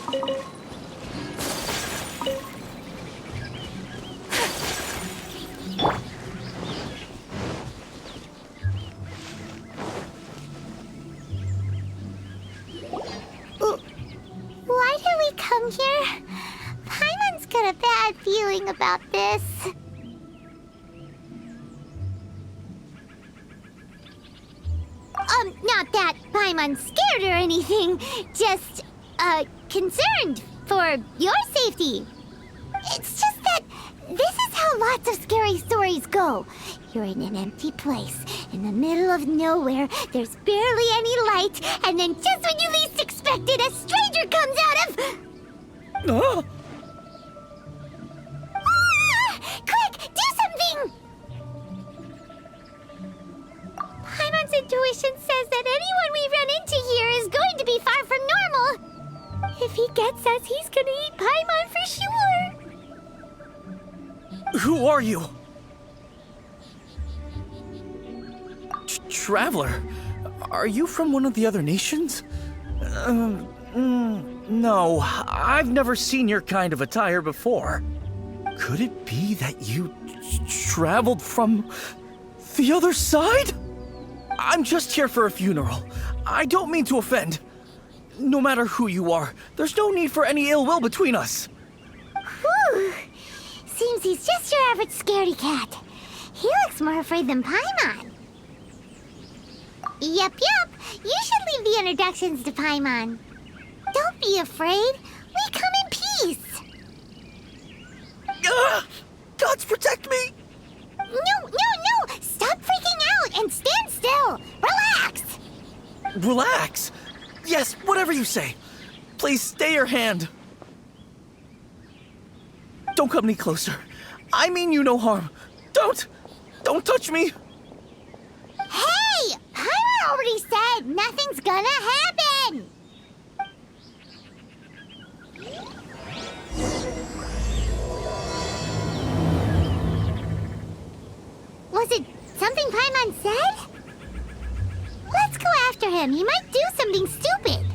Why did we come here? Paimon's got a bad feeling about this. Not that Paimon's scared or anything, just, concerned for your safety. It's just that this is how lots of scary stories go. You're in an empty place, in the middle of nowhere, there's barely any light, and then just when you least expect it, a stranger comes out of... Oh! Quick, do something! Paimon's intuition says that anyone we run into here is going to be far from normal. If he gets us, he's gonna eat Paimon for sure. Who are you? Traveler, are you from one of the other nations? No, I've never seen your kind of attire before. Could it be that you traveled from the other side? I'm just here for a funeral. I don't mean to offend. No matter who you are, there's no need for any ill will between us. Whew. Seems he's just your average scaredy cat. He looks more afraid than Paimon. Yep. You should leave the introductions to Paimon. Don't be afraid. We come in peace. Gods protect me! No! Stop freaking out and stand still. Relax. Relax? Yes, whatever you say. Please stay your hand. Don't come any closer. I mean you no harm. Don't touch me. Hey! Pyro already said nothing's gonna happen! Was it something Paimon said? Let's go after him. He might do something stupid.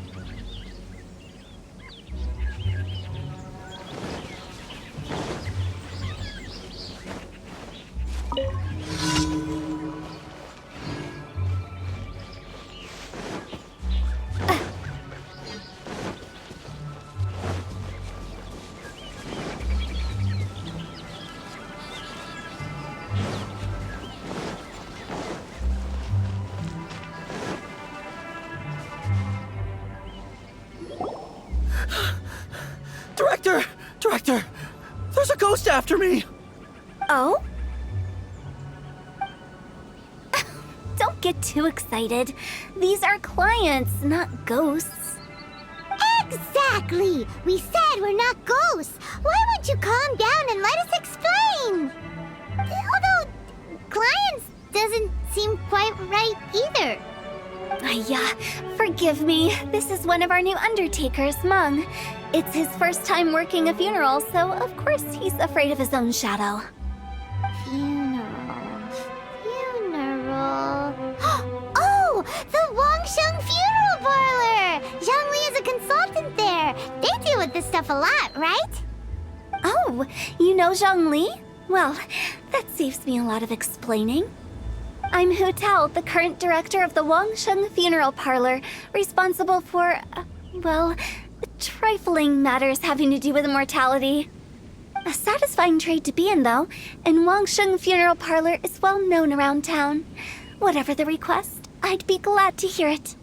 Director! There's a ghost after me! Oh? Don't get too excited. These are clients, not ghosts. Exactly! We said we're not ghosts. Why won't you calm down and let us explain? Although, clients doesn't seem quite right either. Forgive me. This is one of our new undertakers, Mung. It's his first time working a funeral, so of course he's afraid of his own shadow. Funeral. Oh! The Wangsheng Funeral Parlor! Zhongli is a consultant there. They deal with this stuff a lot, right? Oh, you know Zhongli? Well, that saves me a lot of explaining. I'm Hu Tao, the current director of the Wangsheng Funeral Parlor, responsible for, trifling matters having to do with immortality. A satisfying trade to be in, though, and Wangsheng Funeral Parlor is well known around town. Whatever the request, I'd be glad to hear it.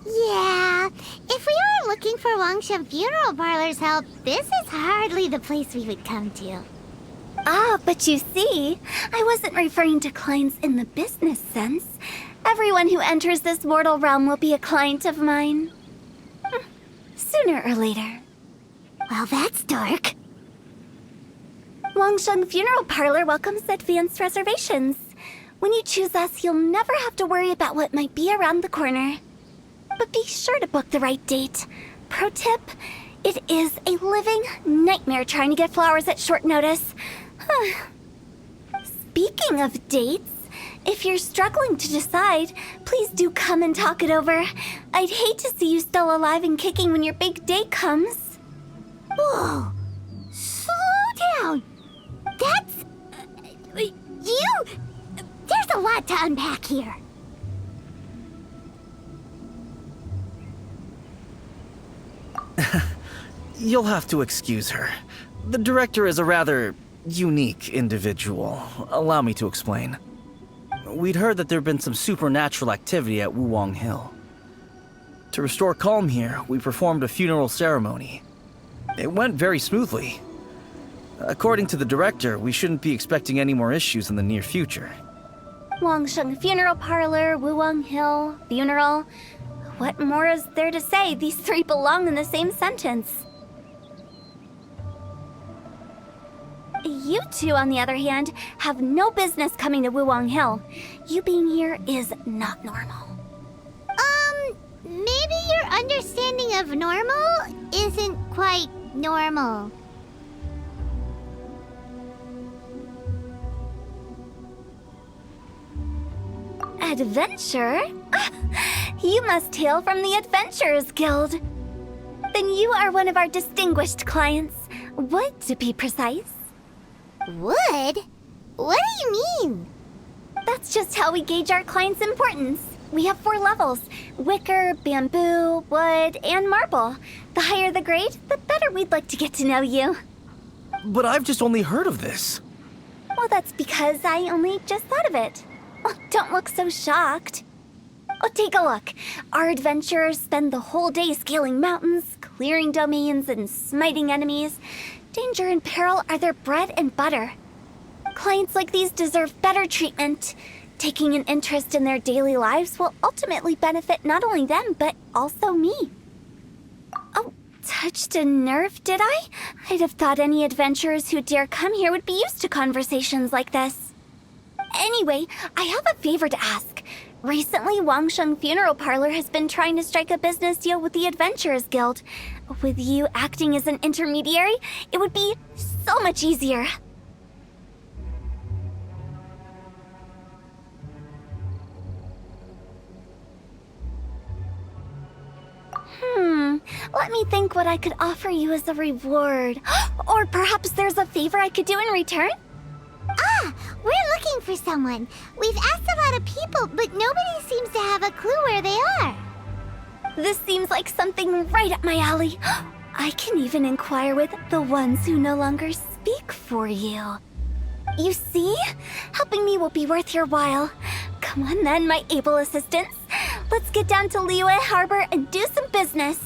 Yeah, if we were looking for Wangsheng Funeral Parlor's help, this is hardly the place we would come to. Ah, but you see, I wasn't referring to clients in the business sense. Everyone who enters this mortal realm will be a client of mine. Sooner or later. Well, that's dark. Wangsheng Funeral Parlor welcomes advanced reservations. When you choose us, you'll never have to worry about what might be around the corner. But be sure to book the right date. Pro tip, it is a living nightmare trying to get flowers at short notice. Speaking of dates, If you're struggling to decide, please do come and talk it over. I'd hate to see you still alive and kicking when your big day comes. Whoa! Slow down! That's... you... There's a lot to unpack here. You'll have to excuse her. The director is a rather unique individual. Allow me to explain. We'd heard that there'd been some supernatural activity at Wuwang Hill. To restore calm here, we performed a funeral ceremony. It went very smoothly. According to the director, we shouldn't be expecting any more issues in the near future. Wangsheng Funeral Parlor, Wuwang Hill, funeral. What more is there to say? These three belong in the same sentence. You two, on the other hand, have no business coming to Wuwang Hill. You being here is not normal. Maybe your understanding of normal isn't quite normal. Adventure? You must hail from the Adventurers Guild. Then you are one of our distinguished clients. Wood, to be precise. Wood? What do you mean? That's just how we gauge our clients' importance. We have 4 levels: wicker, bamboo, wood, and marble. The higher the grade, the better we'd like to get to know you. But I've just only heard of this. Well, that's because I only just thought of it. Oh, don't look so shocked. Oh, take a look. Our adventurers spend the whole day scaling mountains, clearing domains, and smiting enemies. Danger and peril are their bread and butter. Clients like these deserve better treatment. Taking an interest in their daily lives will ultimately benefit not only them, but also me. Oh, touched a nerve, did I? I'd have thought any adventurers who dare come here would be used to conversations like this. Anyway, I have a favor to ask. Recently, Wangsheng Funeral Parlor has been trying to strike a business deal with the Adventurers Guild. With you acting as an intermediary, it would be so much easier. Let me think what I could offer you as a reward. Or perhaps there's a favor I could do in return? Ah, we're looking for someone. We've asked a lot of people, but nobody seems to have a clue where they are. This seems like something right up my alley. I can even inquire with the ones who no longer speak for you. You see? Helping me will be worth your while. Come on then, my able assistants. Let's get down to Liyue Harbor and do some business.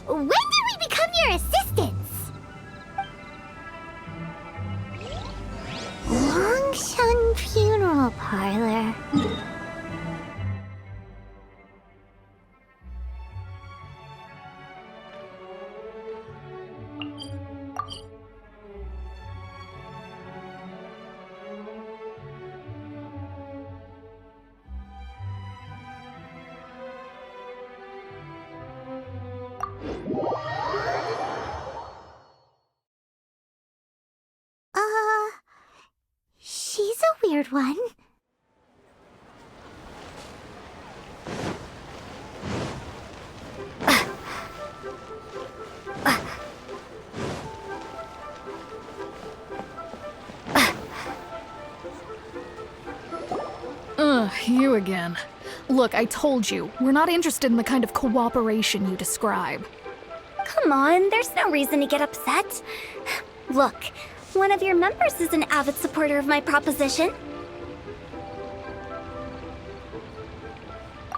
When did we become your assistants? Wangsheng Funeral Parlor. She's a weird one. You again. Look, I told you, we're not interested in the kind of cooperation you describe. Come on, there's no reason to get upset. Look, one of your members is an avid supporter of my proposition.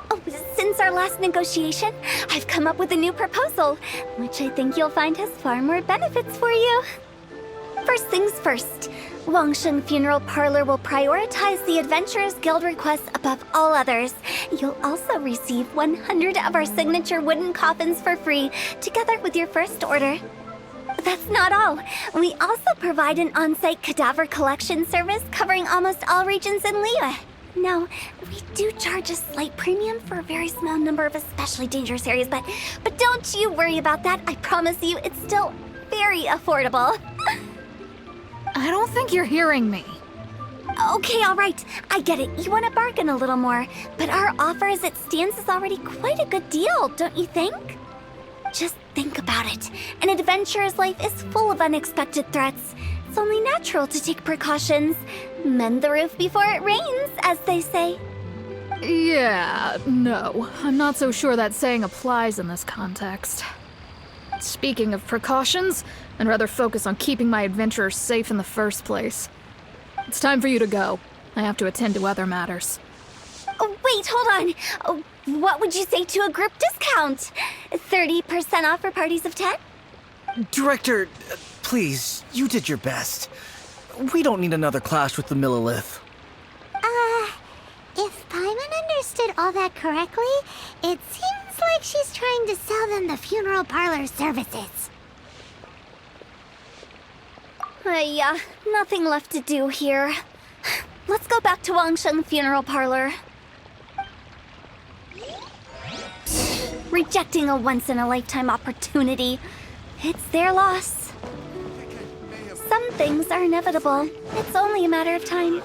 Oh, since our last negotiation, I've come up with a new proposal, which I think you'll find has far more benefits for you. First things first, Wangsheng Funeral Parlor will prioritize the Adventurers Guild requests above all others. You'll also receive 100 of our signature wooden coffins for free, together with your first order. That's not all. We also provide an on-site cadaver collection service covering almost all regions in Liyue. Now, we do charge a slight premium for a very small number of especially dangerous areas, but don't you worry about that. I promise you, it's still very affordable. I don't think you're hearing me. Okay, all right. I get it. You want to bargain a little more. But our offer as it stands is already quite a good deal, don't you think? Just think about it. An adventurer's life is full of unexpected threats. It's only natural to take precautions. Mend the roof before it rains, as they say. Yeah, no. I'm not so sure that saying applies in this context. Speaking of precautions, I'd rather focus on keeping my adventurers safe in the first place. It's time for you to go. I have to attend to other matters. Oh, wait, hold on. Oh, what would you say to a group discount? 30% off for parties of 10? Director, please, you did your best. We don't need another clash with the Millilith. If Paimon understood all that correctly, it seems like she's trying to sell them the funeral parlor services. Nothing left to do here. Let's go back to Wangsheng Funeral Parlor. Rejecting a once-in-a-lifetime opportunity. It's their loss. Some things are inevitable. It's only a matter of time.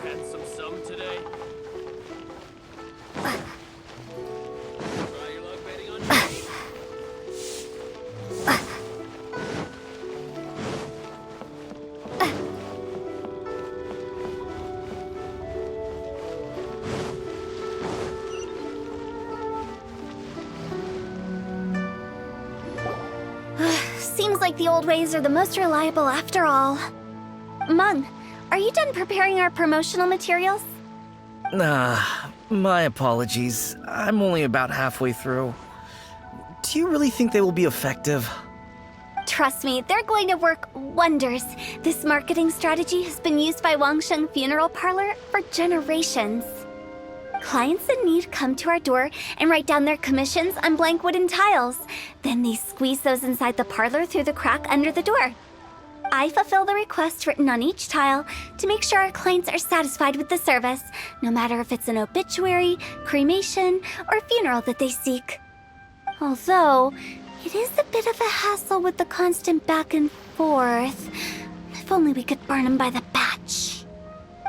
Seems like the old ways are the most reliable after all. Mung, are you done preparing our promotional materials? My apologies. I'm only about halfway through. Do you really think they will be effective? Trust me, they're going to work wonders. This marketing strategy has been used by Wangsheng Funeral Parlor for generations. Clients in need come to our door and write down their commissions on blank wooden tiles. Then they squeeze those inside the parlor through the crack under the door. I fulfill the requests written on each tile to make sure our clients are satisfied with the service, no matter if it's an obituary, cremation, or funeral that they seek. Although, it is a bit of a hassle with the constant back and forth. If only we could burn them by the batch.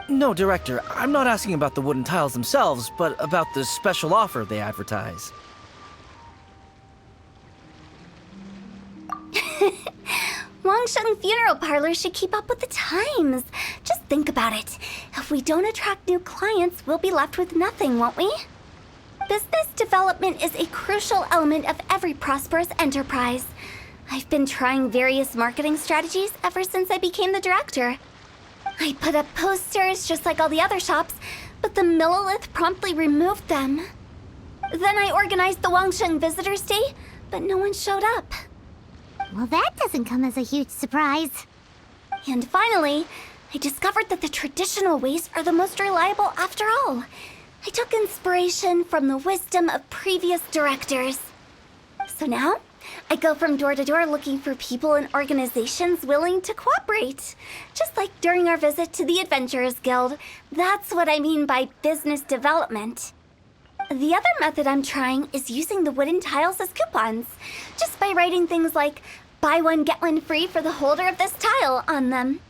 No, Director, I'm not asking about the wooden tiles themselves, but about the special offer they advertise. Wangsheng Funeral Parlor should keep up with the times. Just think about it. If we don't attract new clients, we'll be left with nothing, won't we? Business development is a crucial element of every prosperous enterprise. I've been trying various marketing strategies ever since I became the director. I put up posters just like all the other shops, but the Millilith promptly removed them. Then I organized the Wangsheng Visitors Day, but no one showed up. Well, that doesn't come as a huge surprise. And finally, I discovered that the traditional ways are the most reliable after all. I took inspiration from the wisdom of previous directors. So now, I go from door to door looking for people and organizations willing to cooperate. Just like during our visit to the Adventurers Guild. That's what I mean by business development. The other method I'm trying is using the wooden tiles as coupons. Just by writing things like, buy one, get one free for the holder of this tile on them.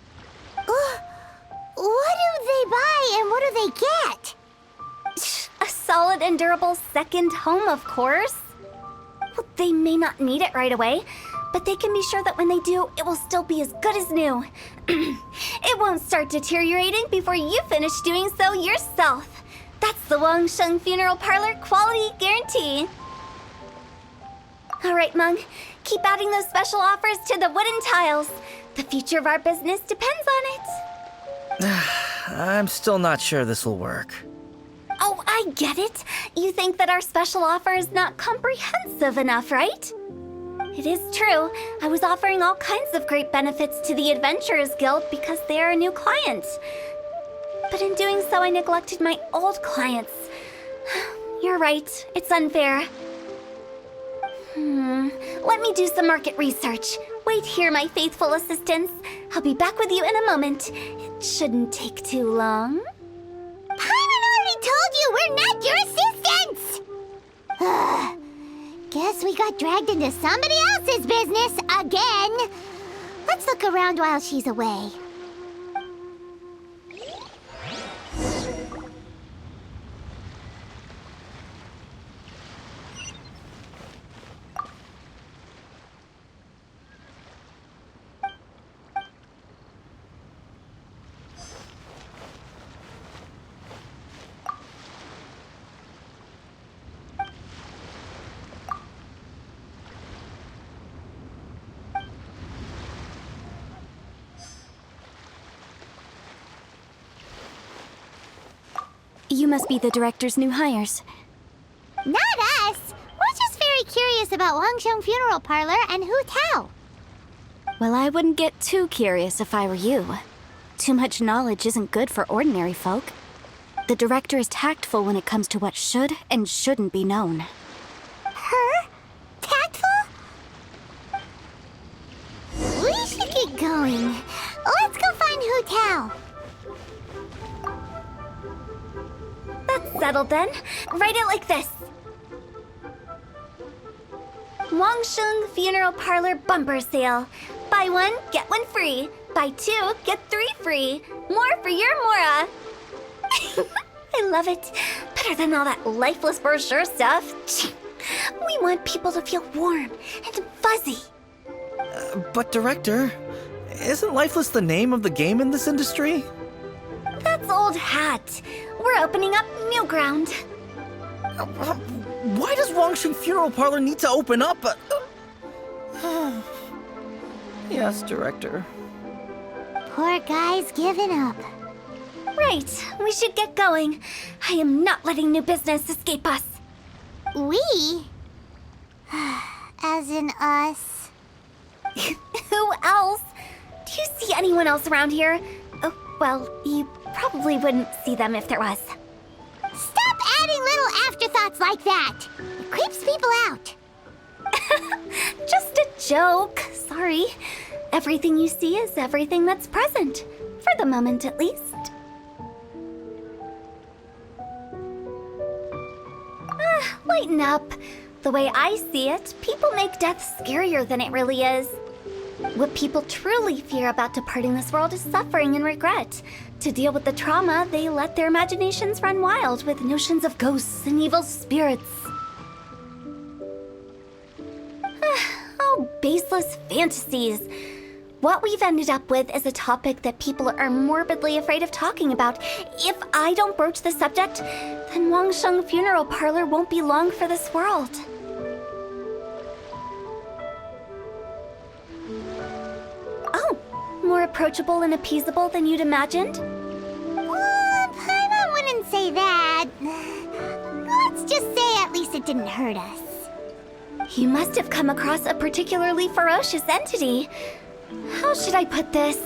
What do they buy and what do they get? A solid and durable second home, of course. Well, they may not need it right away, but they can be sure that when they do, it will still be as good as new. It won't start deteriorating before you finish doing so yourself. That's the Wangsheng Funeral Parlor quality guarantee. All right, Mung, keep adding those special offers to the wooden tiles. The future of our business depends on it. I'm still not sure this will work. Oh, I get it. You think that our special offer is not comprehensive enough, right? It is true. I was offering all kinds of great benefits to the Adventurers Guild because they are a new client. But in doing so, I neglected my old clients. You're right. It's unfair. Let me do some market research. Wait here, my faithful assistants. I'll be back with you in a moment. It shouldn't take too long. Paimon already told you we're not your assistants! Guess we got dragged into somebody else's business again. Let's look around while she's away. You must be the director's new hires. Not us. We're just very curious about Wangsheng Funeral Parlor and Hu Tao. Well, I wouldn't get too curious if I were you. Too much knowledge isn't good for ordinary folk. The director is tactful when it comes to what should and shouldn't be known. Her? Tactful? We should get going. Let's go find Hu Tao. That's settled then. Write it like this. Wangsheng Funeral Parlor Bumper Sale. Buy one, get one free. Buy two, get three free. More for your Mora. I love it. Better than all that lifeless brochure stuff. We want people to feel warm and fuzzy. But Director, isn't Lifeless the name of the game in this industry? That's old hat. We're opening up new ground. Why does Wangsheng Funeral Parlor need to open up? Yes, Director. Poor guy's giving up. Right, we should get going. I am not letting new business escape us. We? As in us. Who else? Do you see anyone else around here? Oh, well, you probably wouldn't see them if there was. Stop adding little afterthoughts like that. It creeps people out. Just a joke. Sorry. Everything you see is everything that's present. For the moment, at least. Lighten up. The way I see it, people make death scarier than it really is. What people truly fear about departing this world is suffering and regret. To deal with the trauma, they let their imaginations run wild with notions of ghosts and evil spirits. Oh, baseless fantasies. What we've ended up with is a topic that people are morbidly afraid of talking about. If I don't broach the subject, then Wangsheng Funeral Parlor won't be long for this world. Oh, more approachable and appeasable than you'd imagined? Pyro wouldn't say that. Let's just say at least it didn't hurt us. You must have come across a particularly ferocious entity. How should I put this?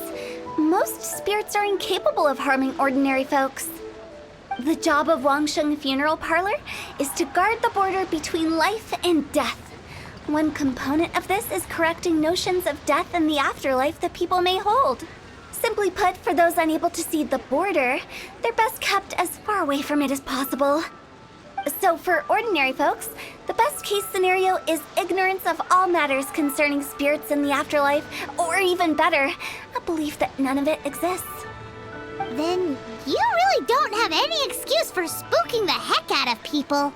Most spirits are incapable of harming ordinary folks. The job of Wangsheng Funeral Parlor is to guard the border between life and death. One component of this is correcting notions of death and the afterlife that people may hold. Simply put, for those unable to see the border, they're best kept as far away from it as possible. So for ordinary folks, the best case scenario is ignorance of all matters concerning spirits in the afterlife, or even better, a belief that none of it exists. Then you really don't have any excuse for spooking the heck out of people.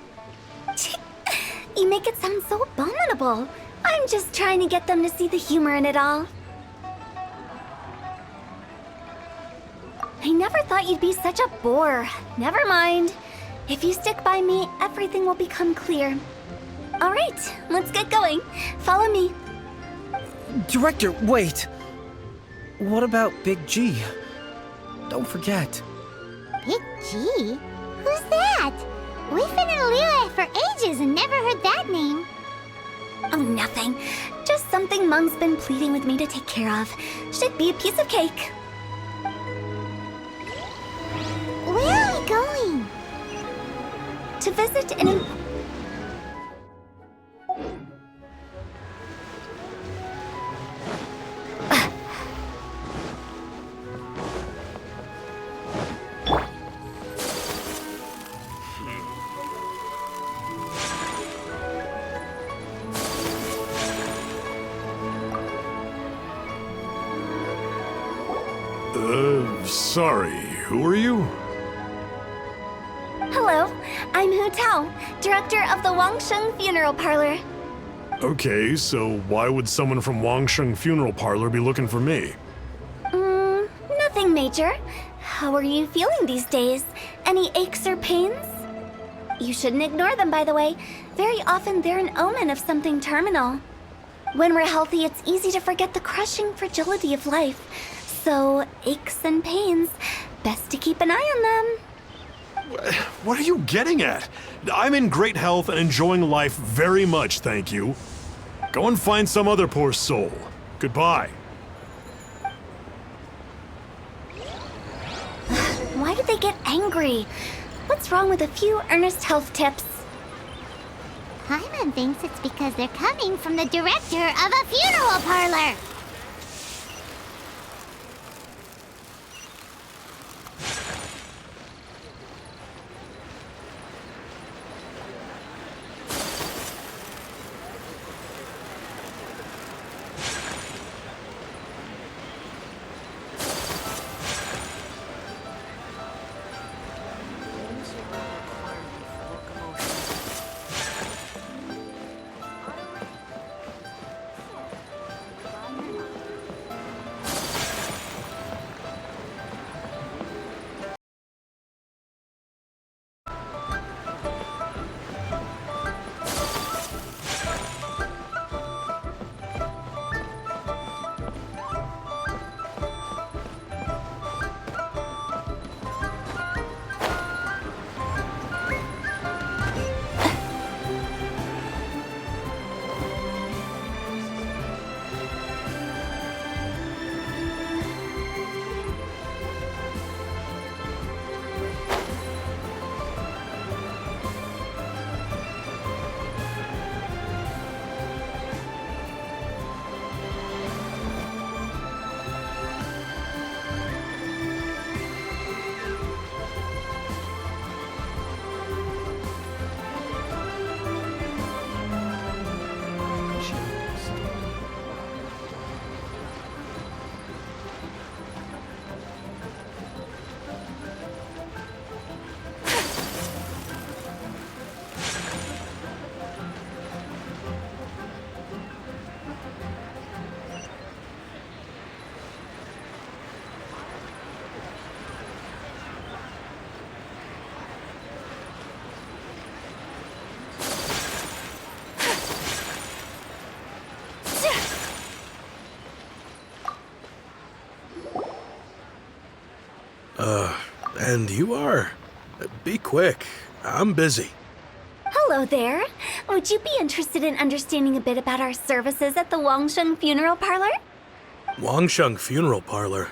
You make it sound so abominable. I'm just trying to get them to see the humor in it all. I never thought you'd be such a bore. Never mind. If you stick by me, everything will become clear. All right, let's get going. Follow me. Director, wait. What about Big G? Don't forget. Big G? Who's that? We've been in Liyue for ages and never heard that name. Oh, nothing. Just something Mung's been pleading with me to take care of. Should be a piece of cake. Where are we going? To visit an... Sorry, who are you? Hello, I'm Hu Tao, director of the Wangsheng Funeral Parlor. Okay, so why would someone from Wangsheng Funeral Parlor be looking for me? Nothing major. How are you feeling these days? Any aches or pains? You shouldn't ignore them, by the way. Very often they're an omen of something terminal. When we're healthy, it's easy to forget the crushing fragility of life. So, aches and pains, best to keep an eye on them. What are you getting at? I'm in great health and enjoying life very much, thank you. Go and find some other poor soul. Goodbye. Why did they get angry? What's wrong with a few earnest health tips? Paimon thinks it's because they're coming from the director of a funeral parlor. And you are? Be quick. I'm busy. Hello there. Would you be interested in understanding a bit about our services at the Wangsheng Funeral Parlor? Wangsheng Funeral Parlor?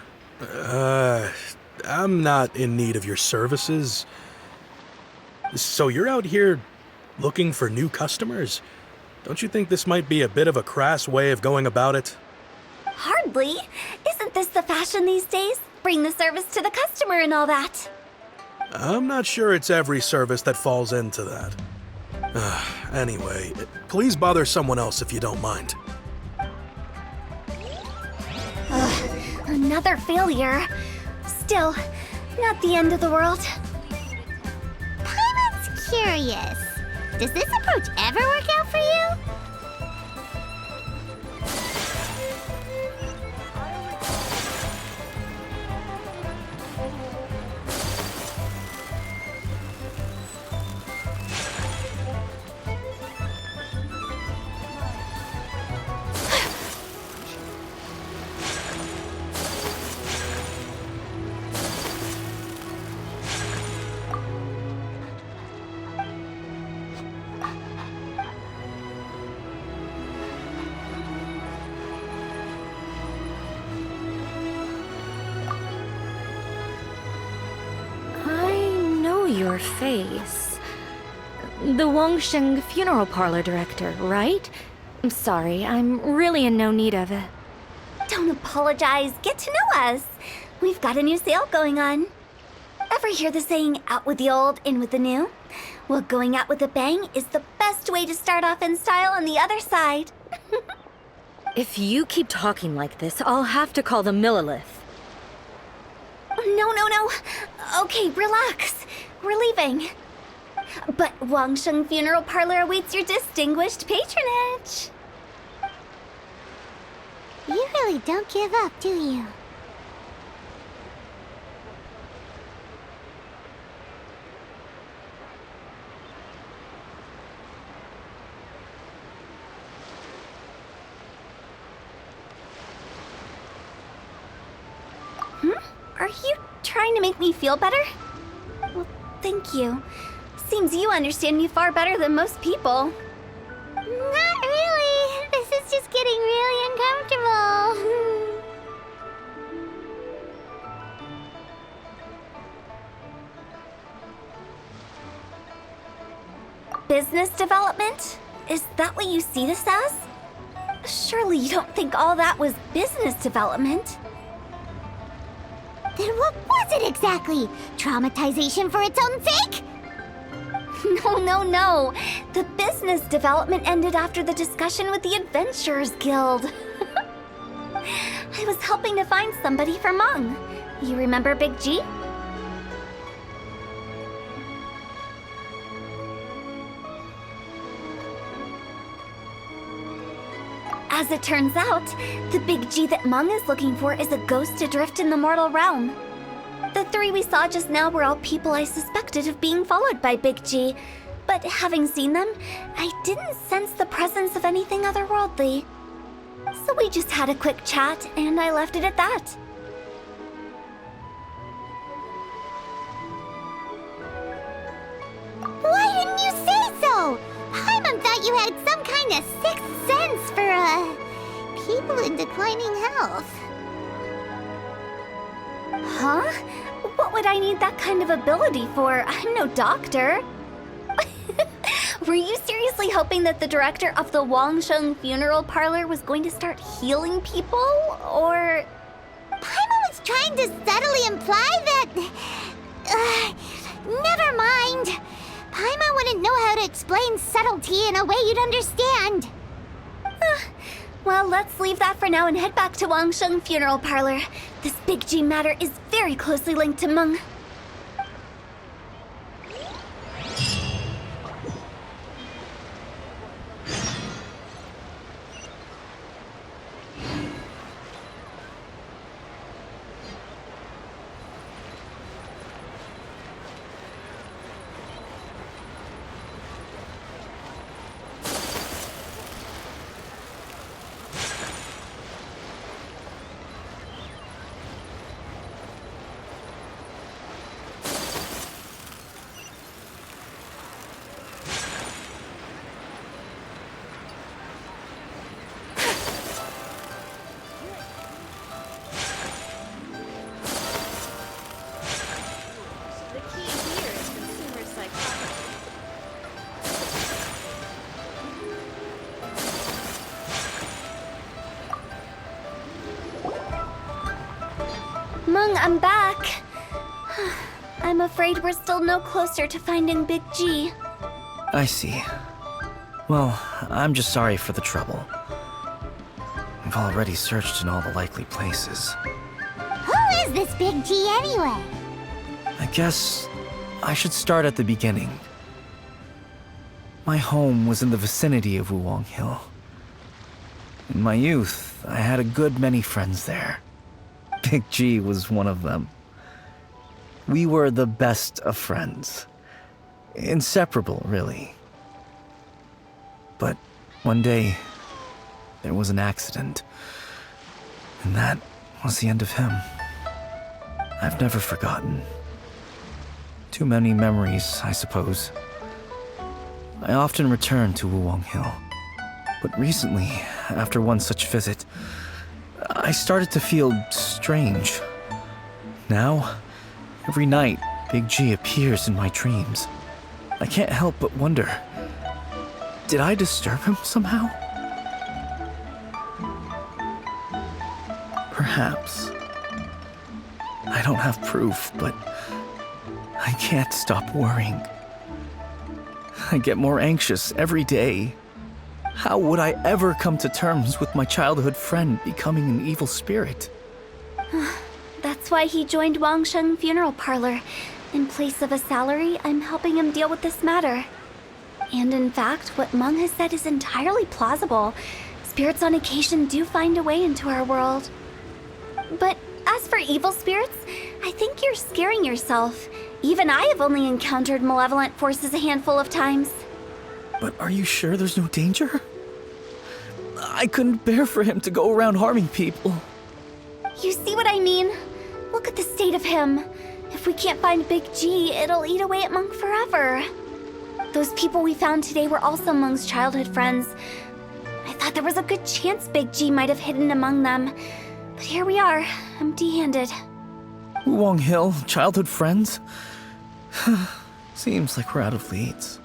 I'm not in need of your services. So you're out here looking for new customers? Don't you think this might be a bit of a crass way of going about it? Hardly. Isn't this the fashion these days? Bring the service to the customer and all that. I'm not sure it's every service that falls into that. Anyway, please bother someone else if you don't mind. Another failure. Still, not the end of the world. Paimon's curious. Does this approach ever work out for you? Your face. The Wangsheng Funeral Parlor director, right? I'm sorry, I'm really in no need of it. Don't apologize. Get to know us. We've got a new sale going on. Ever hear the saying, out with the old, in with the new? Well, going out with a bang is the best way to start off in style on the other side. If you keep talking like this, I'll have to call the Millilith. No. Okay, relax. We're leaving. But Wangsheng Funeral Parlor awaits your distinguished patronage. You really don't give up, do you? Are you trying to make me feel better? Well, thank you. Seems you understand me far better than most people. Not really. This is just getting really uncomfortable. Business development? Is that what you see this as? Surely you don't think all that was business development? Then what was it exactly? Traumatization for its own sake? No. The business development ended after the discussion with the Adventurers Guild. I was helping to find somebody for Mung. You remember Big G? As it turns out, the Big G that Mung is looking for is a ghost adrift in the mortal realm. The three we saw just now were all people I suspected of being followed by Big G, but having seen them, I didn't sense the presence of anything otherworldly. So we just had a quick chat, and I left it at that. Why didn't you say so? Paimon thought you had some kind of sixth sense for, people in declining health. Huh? What would I need that kind of ability for? I'm no doctor. Were you seriously hoping that the director of the Wangsheng funeral parlor was going to start healing people, or...? Paimon was trying to subtly imply that... never mind. Paimon wouldn't know how to explain subtlety in a way you'd understand. Well, let's leave that for now and head back to Wangsheng funeral parlor. This Big G matter is very closely linked to Mung. Mung, I'm back. I'm afraid we're still no closer to finding Big G. I see. Well, I'm just sorry for the trouble. I've already searched in all the likely places. Who is this Big G anyway? I guess I should start at the beginning. My home was in the vicinity of Wuwang Hill. In my youth, I had a good many friends there. Big G was one of them. We were the best of friends. Inseparable, really. But one day, there was an accident. And that was the end of him. I've never forgotten. Too many memories, I suppose. I often return to Wuwang Hill. But recently, after one such visit, I started to feel strange. Now, every night, Big G appears in my dreams. I can't help but wonder, did I disturb him somehow? Perhaps. I don't have proof, but I can't stop worrying. I get more anxious every day. How would I ever come to terms with my childhood friend becoming an evil spirit? That's why he joined Wangsheng funeral parlor. In place of a salary, I'm helping him deal with this matter. And in fact, what Mung has said is entirely plausible. Spirits on occasion do find a way into our world. But as for evil spirits, I think you're scaring yourself. Even I have only encountered malevolent forces a handful of times. But are you sure there's no danger? I couldn't bear for him to go around harming people. You see what I mean? Look at the state of him. If If we can't find Big G, it'll eat away at Monk forever. Those people we found today were also Monk's childhood friends. I thought there was a good chance Big G might have hidden among them. But here we are, empty-handed. Wong Hill, childhood friends? Seems like we're out of leads.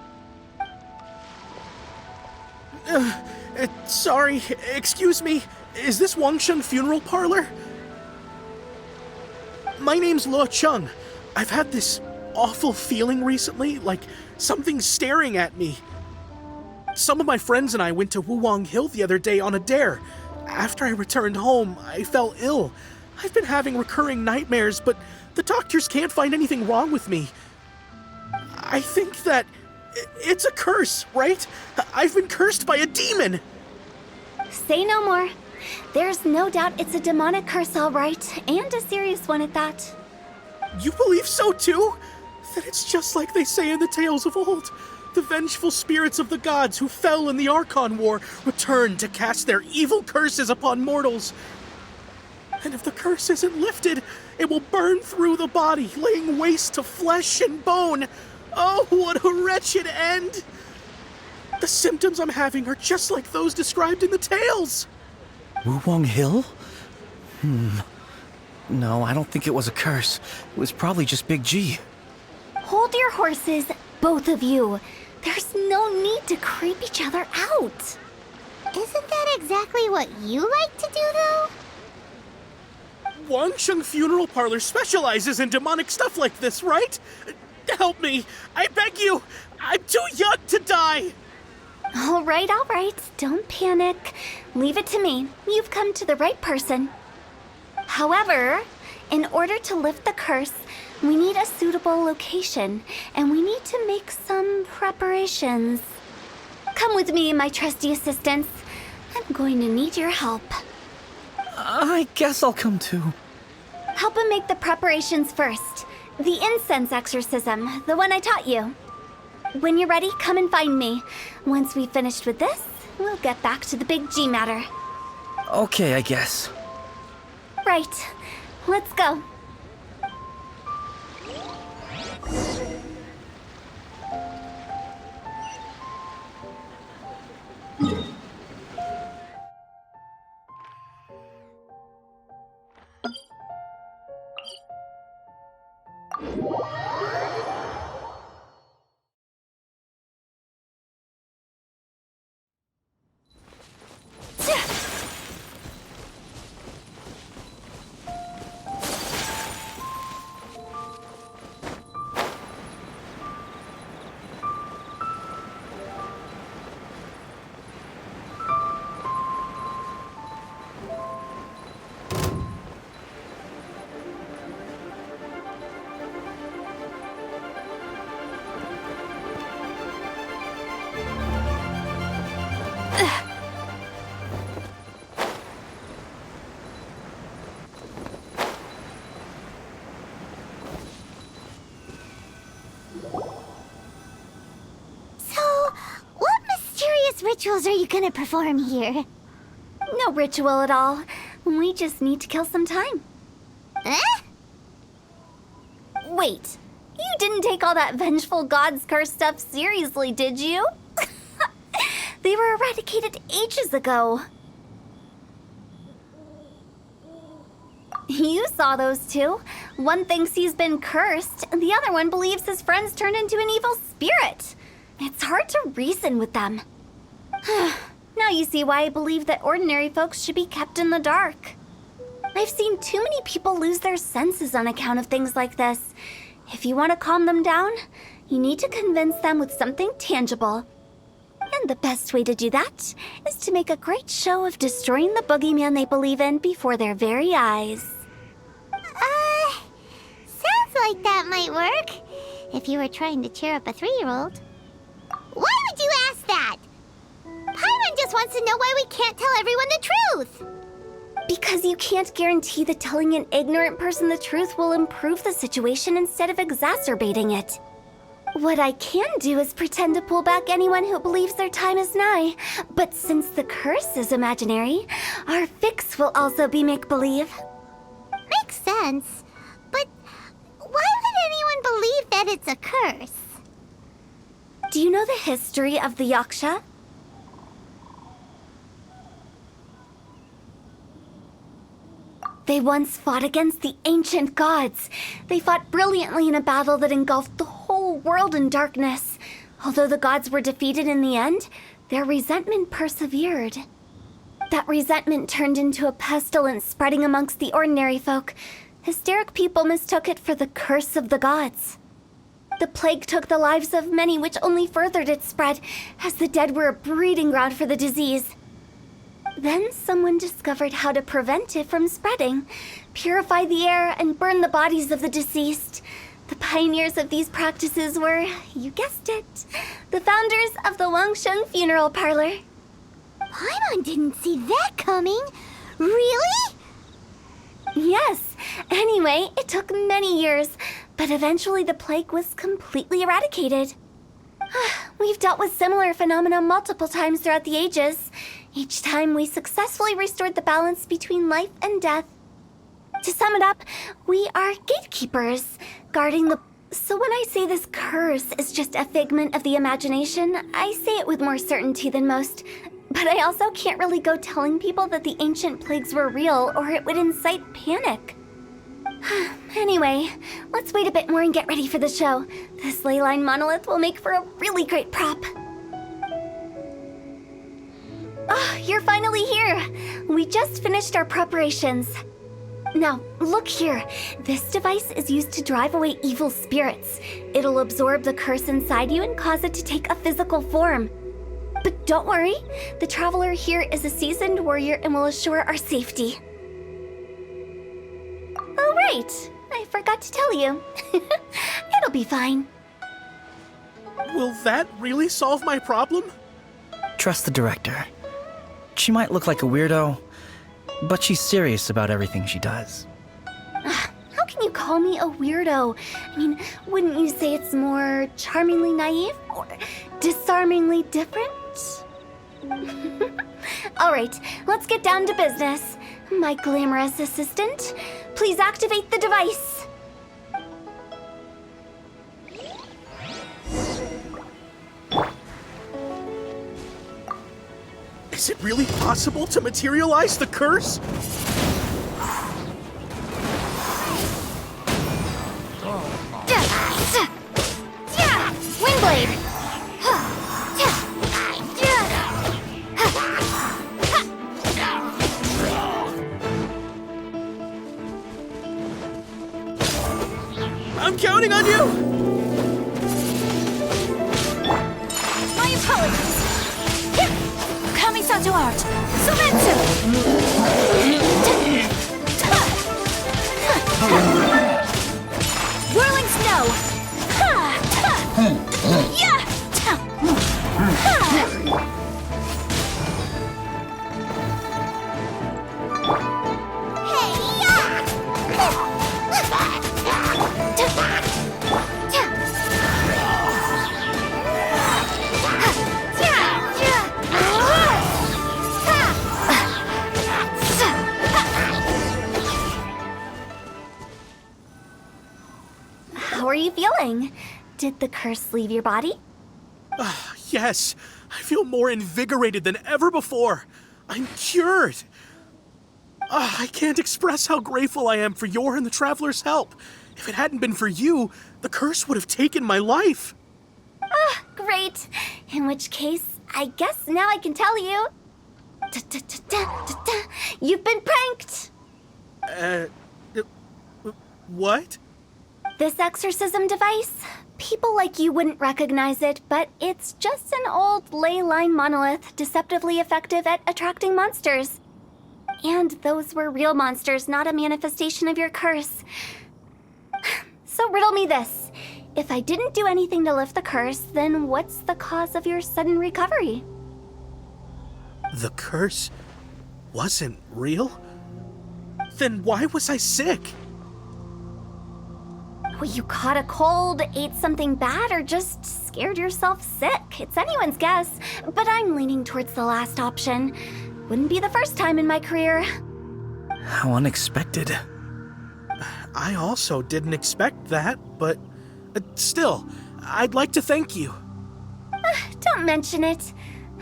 Sorry, excuse me. Is this Wangsheng Funeral Parlor? My name's Luo Chung. I've had this awful feeling recently, like something's staring at me. Some of my friends and I went to Wuwang Hill the other day on a dare. After I returned home, I fell ill. I've been having recurring nightmares, but the doctors can't find anything wrong with me. I think that it's a curse, right? I've been cursed by a demon. Say no more. There's no doubt it's a demonic curse, all right, and a serious one at that. You believe so too? That it's just like they say in the tales of old. The vengeful spirits of the gods who fell in the Archon War return to cast their evil curses upon mortals. And if the curse isn't lifted, it will burn through the body, laying waste to flesh and bone. Oh, what a wretched end! The symptoms I'm having are just like those described in the tales. Wuwang Hill? No, I don't think it was a curse. It was probably just Big G. Hold your horses, both of you. There's no need to creep each other out. Isn't that exactly what you like to do, though? Wangsheng Funeral Parlor specializes in demonic stuff like this, right? Help me, I beg you. I'm too young to die. All right. Don't panic. Leave it to me. You've come to the right person. However, in order to lift the curse, we need a suitable location, and we need to make some preparations. Come with me, my trusty assistants. I'm going to need your help. I guess I'll come too. Help him make the preparations first. The incense exorcism, the one I taught you. When you're ready, come and find me. Once we've finished with this, we'll get back to the Big G matter. Okay, I guess. Right. Let's go. Rituals are you gonna perform here? No ritual at all. We just need to kill some time. Eh? Wait, you didn't take all that vengeful god's curse stuff seriously, did you? They were eradicated ages ago. You saw those two. One thinks he's been cursed, and the other one believes his friends turned into an evil spirit. It's hard to reason with them. Now you see why I believe that ordinary folks should be kept in the dark. I've seen too many people lose their senses on account of things like this. If you want to calm them down, you need to convince them with something tangible. And the best way to do that is to make a great show of destroying the boogeyman they believe in before their very eyes. Sounds like that might work. If you were trying to cheer up a 3-year-old. Why would you ask that? Pyron just wants to know why we can't tell everyone the truth. Because you can't guarantee that telling an ignorant person the truth will improve the situation instead of exacerbating it. What I can do is pretend to pull back anyone who believes their time is nigh. But since the curse is imaginary, our fix will also be make-believe. Makes sense. But why would that it's a curse. Do you know the history of the Yaksha? They once fought against the ancient gods. They fought brilliantly in a battle that engulfed the whole world in darkness. Although the gods were defeated in the end, their resentment persevered. That resentment turned into a pestilence spreading amongst the ordinary folk. Hysteric people mistook it for the curse of the gods. The plague took the lives of many, which only furthered its spread, as the dead were a breeding ground for the disease. Then someone discovered how to prevent it from spreading, purify the air, and burn the bodies of the deceased. The pioneers of these practices were, you guessed it, the founders of the Wangsheng Funeral Parlor. Paimon didn't see that coming. Really? Yes. Anyway, it took many years, but eventually the plague was completely eradicated. We've dealt with similar phenomena multiple times throughout the ages. Each time we successfully restored the balance between life and death. To sum it up, we are gatekeepers, guarding the... So when I say this curse is just a figment of the imagination, I say it with more certainty than most. But I also can't really go telling people that the ancient plagues were real, or it would incite panic. Anyway, let's wait a bit more and get ready for the show. This leyline monolith will make for a really great prop. Oh, you're finally here! We just finished our preparations. Now, look here. This device is used to drive away evil spirits. It'll absorb the curse inside you and cause it to take a physical form. But don't worry, the traveler here is a seasoned warrior and will assure our safety. Oh, right. I forgot to tell you. It'll be fine. Will that really solve my problem? Trust the director. She might look like a weirdo, but she's serious about everything she does. How can you call me a weirdo? I mean, wouldn't you say it's more charmingly naive or disarmingly different? All right, let's get down to business. My glamorous assistant, please activate the device. Is it really possible to materialize the curse? Windblade! I'm counting on you! My apologies. Kamisato art. Sometsu! Whirling snow! Yeah! How are you feeling? Did the curse leave your body? Yes, I feel more invigorated than ever before. I'm cured. I can't express how grateful I am for your and the Traveler's help. If it hadn't been for you, the curse would have taken my life. Great. In which case, I guess now I can tell you. You've been pranked! What? This exorcism device? People like you wouldn't recognize it, but it's just an old ley line monolith deceptively effective at attracting monsters. And those were real monsters, not a manifestation of your curse. So riddle me this. If I didn't do anything to lift the curse, then what's the cause of your sudden recovery? The curse wasn't real? Then why was I sick? Well, you caught a cold, ate something bad, or just scared yourself sick. It's anyone's guess, but I'm leaning towards the last option. Wouldn't be the first time in my career. How unexpected. I also didn't expect that, but Still, I'd like to thank you. Don't mention it.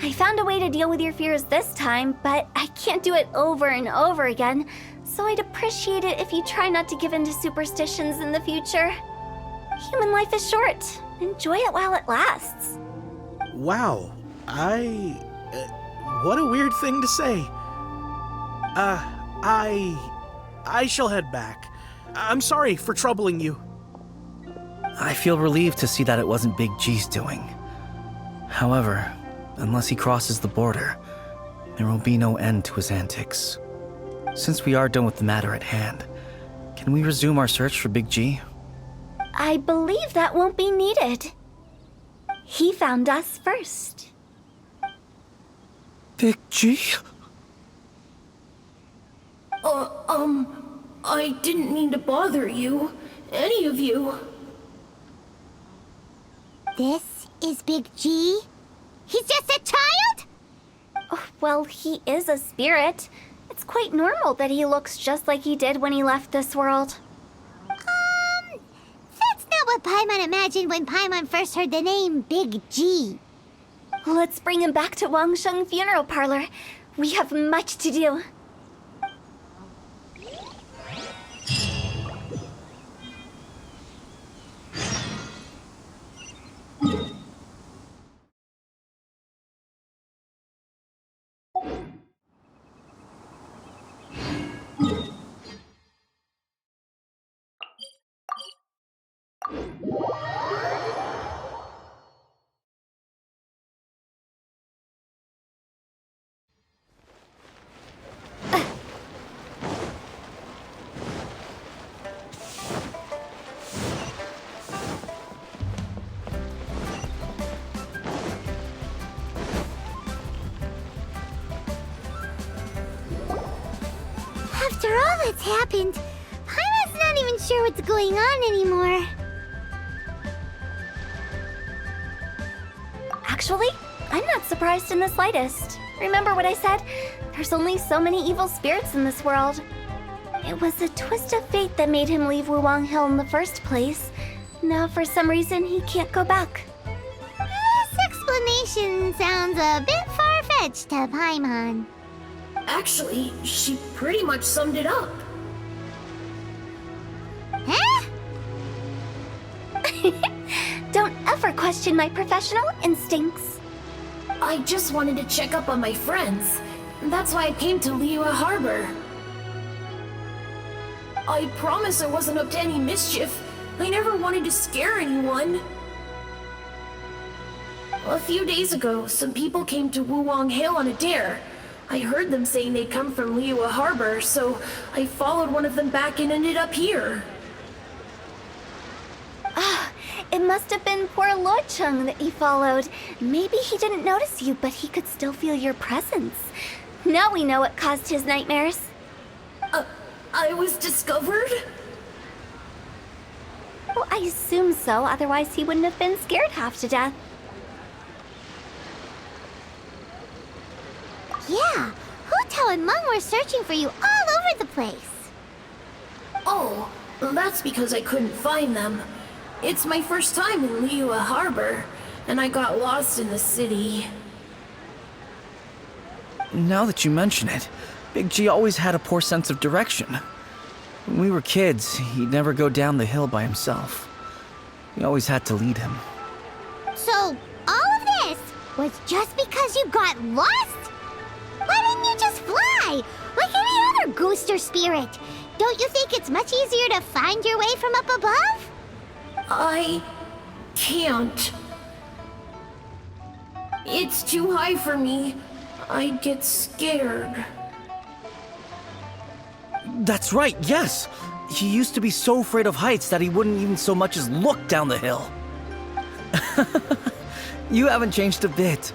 I found a way to deal with your fears this time, but I can't do it over and over again, so I'd appreciate it if you try not to give in to superstitions in the future. Human life is short. Enjoy it while it lasts. Wow, what a weird thing to say. I shall head back. I'm sorry for troubling you. I feel relieved to see that it wasn't Big G's doing. However, unless he crosses the border, there will be no end to his antics. Since we are done with the matter at hand, can we resume our search for Big G? I believe that won't be needed. He found us first. Big G? I didn't mean to bother you. Any of you. This is Big G? He's just a child? Oh, well, he is a spirit. It's quite normal that he looks just like he did when he left this world. That's not what Paimon imagined when Paimon first heard the name Big G. Let's bring him back to Wangsheng Funeral Parlor. We have much to do. After all that's happened, Paimon's not even sure what's going on anymore. Actually, I'm not surprised in the slightest. Remember what I said? There's only so many evil spirits in this world. It was a twist of fate that made him leave Wuwang Hill in the first place. Now, for some reason, he can't go back. This explanation sounds a bit far-fetched to Paimon. Actually, she pretty much summed it up. Huh? Don't ever question my professional instincts. I just wanted to check up on my friends. That's why I came to Liyue Harbor. I promise I wasn't up to any mischief. I never wanted to scare anyone. A few days ago, some people came to Wuwang Hill on a dare. I heard them saying they'd come from Liyue Harbor, so I followed one of them back and ended up here. It must have been poor Lord Chung that you followed. Maybe he didn't notice you, but he could still feel your presence. Now we know what caused his nightmares. I was discovered? Well, I assume so, otherwise he wouldn't have been scared half to death. Yeah, Hu and Meng were searching for you all over the place. Oh, that's because I couldn't find them. It's my first time in Liyue Harbor, and I got lost in the city. Now that you mention it, Big G always had a poor sense of direction. When we were kids, he'd never go down the hill by himself. We always had to lead him. So, all of this was just because you got lost? Why didn't you just fly? Like any other ghost or spirit? Don't you think it's much easier to find your way from up above? I can't. It's too high for me. I'd get scared. That's right, yes! He used to be so afraid of heights that he wouldn't even so much as look down the hill. You haven't changed a bit.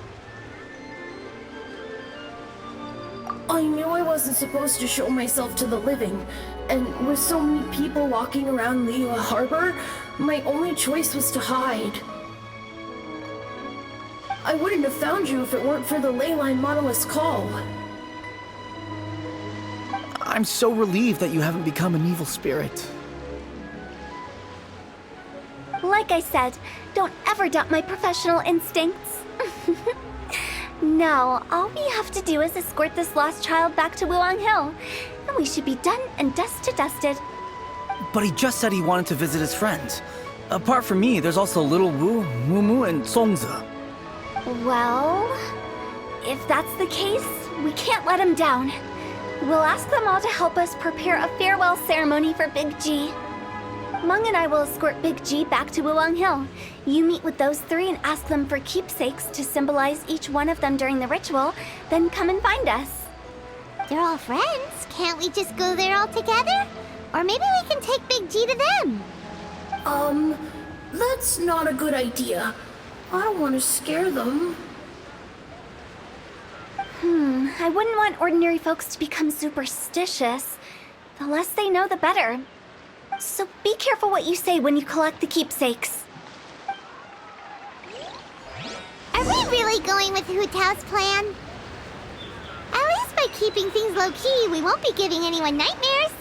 I knew I wasn't supposed to show myself to the living, and with so many people walking around Liyue Harbor, my only choice was to hide. I wouldn't have found you if it weren't for the Leyline Monolith's call. I'm so relieved that you haven't become an evil spirit. Like I said, don't ever doubt my professional instincts. Now, all we have to do is escort this lost child back to Wuang Hill, and we should be done and dusted. But he just said he wanted to visit his friends. Apart from me, there's also Little Wu, Mumu, and Songza. Well, if that's the case, we can't let him down. We'll ask them all to help us prepare a farewell ceremony for Big G. Meng and I will escort Big G back to Wuang Hill. You meet with those three and ask them for keepsakes to symbolize each one of them during the ritual, then come and find us. They're all friends. Can't we just go there all together? Or maybe we can take Big G to them. That's not a good idea. I don't want to scare them. I wouldn't want ordinary folks to become superstitious. The less they know, the better. So be careful what you say when you collect the keepsakes. Are we really going with Hu Tao's plan? At least by keeping things low-key, we won't be giving anyone nightmares.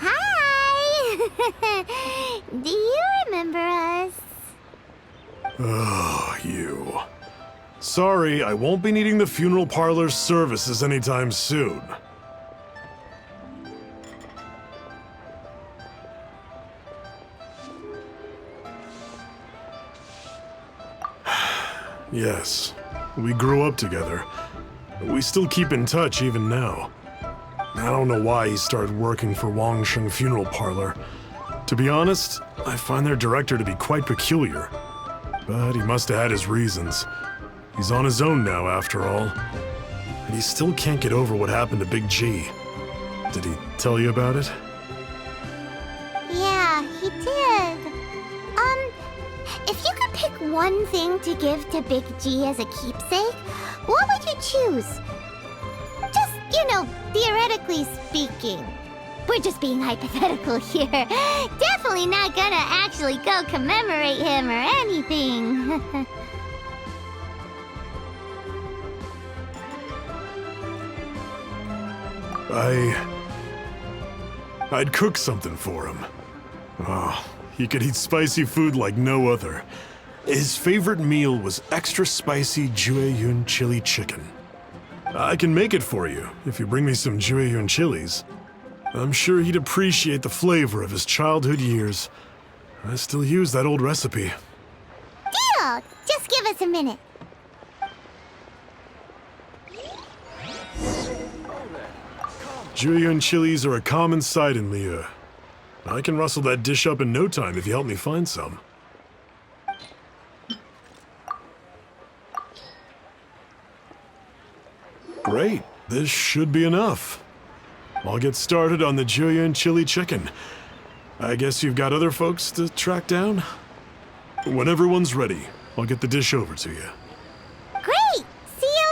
Hi! Do you remember us? Oh, you. Sorry, I won't be needing the funeral parlor's services anytime soon. Yes, we grew up together. We still keep in touch even now. I don't know why he started working for Wangsheng Funeral Parlor. To be honest, I find their director to be quite peculiar. But he must have had his reasons. He's on his own now, after all. And he still can't get over what happened to Big G. Did he tell you about it? Yeah, he did. If you could pick one thing to give to Big G as a keepsake, what would you choose? Just, theoretically speaking. We're just being hypothetical here. Definitely not gonna actually go commemorate him or anything. I'd cook something for him. Oh, he could eat spicy food like no other. His favorite meal was extra spicy Jueyun chili chicken. I can make it for you if you bring me some Jueyun chilies. I'm sure he'd appreciate the flavor of his childhood years. I still use that old recipe. Deal! Just give us a minute. Jueyun chilies are a common sight in Liyue. I can rustle that dish up in no time if you help me find some. Great, this should be enough. I'll get started on the Jueyun chili chicken. I guess you've got other folks to track down? When everyone's ready, I'll get the dish over to you. Great! See you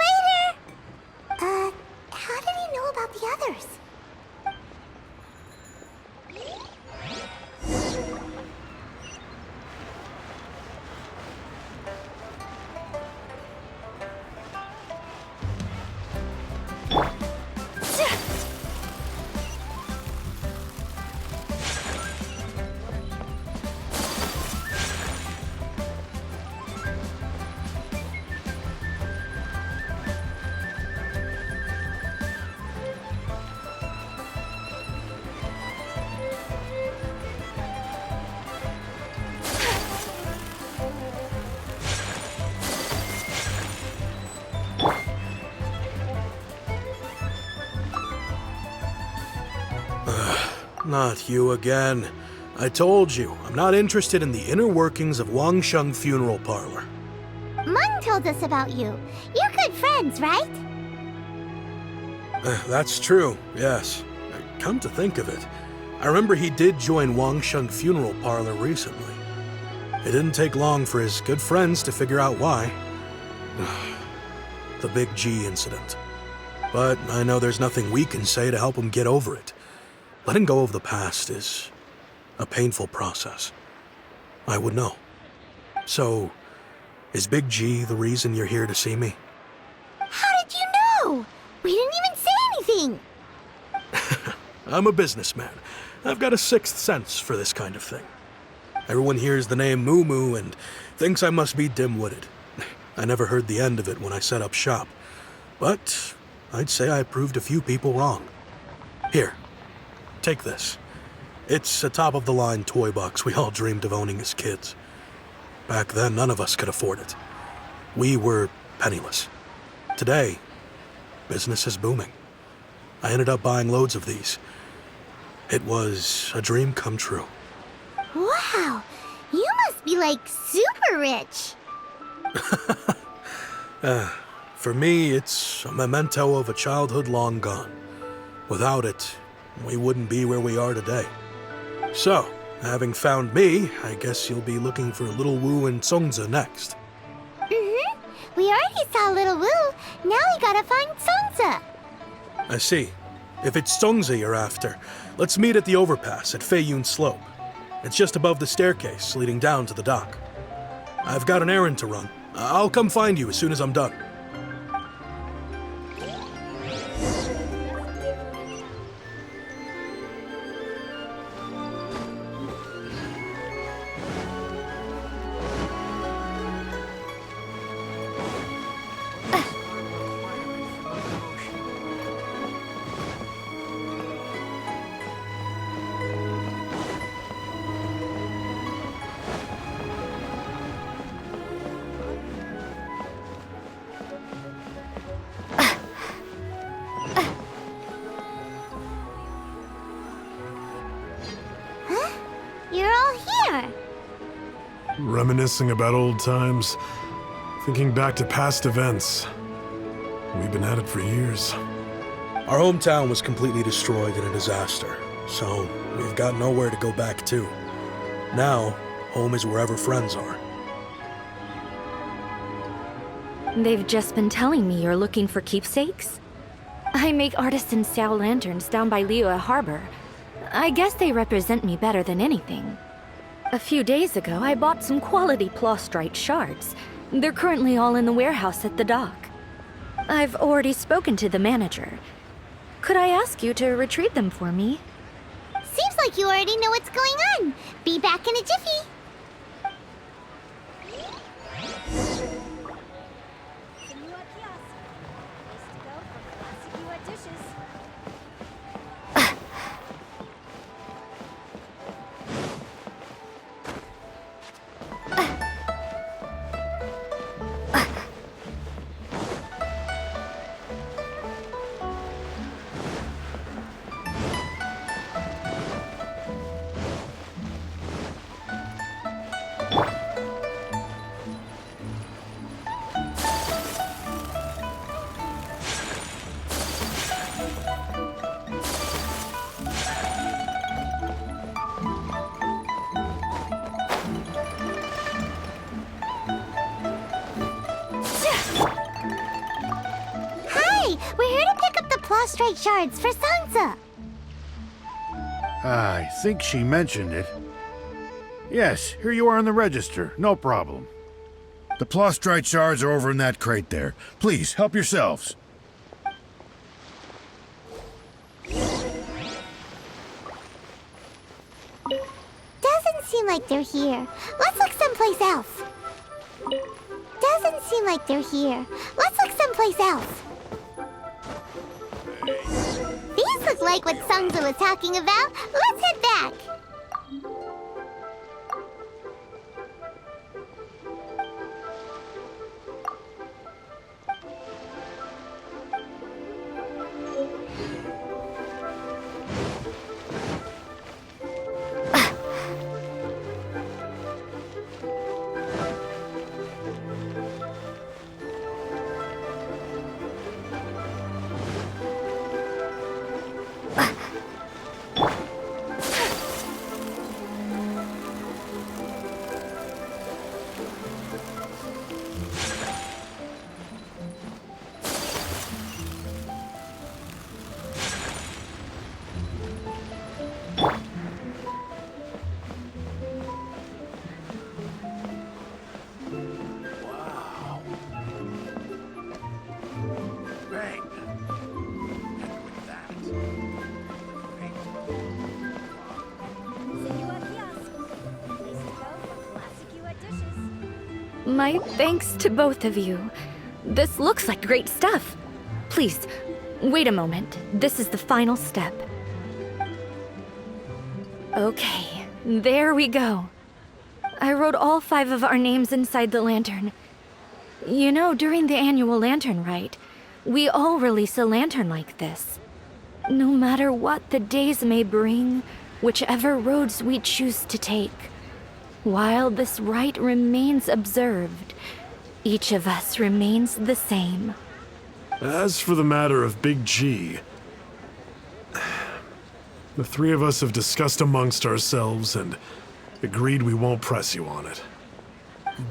later! How did he know about the others? Not you again. I told you, I'm not interested in the inner workings of Wangsheng Funeral Parlor. Meng told us about you. You're good friends, right? That's true, yes. Come to think of it, I remember he did join Wangsheng Funeral Parlor recently. It didn't take long for his good friends to figure out why. The Big G incident. But I know there's nothing we can say to help him get over it. Letting go of the past is a painful process. I would know. So, is Big G the reason you're here to see me? How did you know? We didn't even say anything. I'm a businessman. I've got a sixth sense for this kind of thing. Everyone hears the name Moo Moo and thinks I must be dim-witted. I never heard the end of it when I set up shop. But I'd say I proved a few people wrong. Here, take this. It's a top-of-the-line toy box we all dreamed of owning as kids. Back then, none of us could afford it. We were penniless. Today, business is booming. I ended up buying loads of these. It was a dream come true. Wow, you must be like super rich. For me, it's a memento of a childhood long gone. Without it, we wouldn't be where we are today. So, having found me, I guess you'll be looking for Little Wu and Songza next. Mm-hmm. We already saw Little Wu. Now we gotta find Songza. I see. If it's Songza you're after, let's meet at the overpass at Feiyun Slope. It's just above the staircase leading down to the dock. I've got an errand to run. I'll come find you as soon as I'm done. You're all here. Reminiscing about old times, thinking back to past events. We've been at it for years. Our hometown was completely destroyed in a disaster, so we've got nowhere to go back to. Now, home is wherever friends are. They've just been telling me you're looking for keepsakes? I make artisan-style lanterns down by Liyue Harbor. I guess they represent me better than anything. A few days ago, I bought some quality plastrite shards. They're currently all in the warehouse at the dock. I've already spoken to the manager. Could I ask you to retrieve them for me? Seems like you already know what's going on. Be back in a jiffy. We're here to pick up the plastrite shards for Sansa. I think she mentioned it. Yes, here you are on the register. No problem. The plastrite shards are over in that crate there. Please, help yourselves. Doesn't seem like they're here. Let's look someplace else. Doesn't seem like they're here. Let's look someplace else. These look like what Sungza was talking about. Let's head back. My thanks to both of you. This looks like great stuff. Please, wait a moment. This is the final step. Okay, there we go. I wrote all 5 of our names inside the lantern. You know, during the annual lantern rite, we all release a lantern like this. No matter what the days may bring, whichever roads we choose to take, while this rite remains observed, each of us remains the same. As for the matter of Big G, the 3 of us have discussed amongst ourselves and agreed we won't press you on it.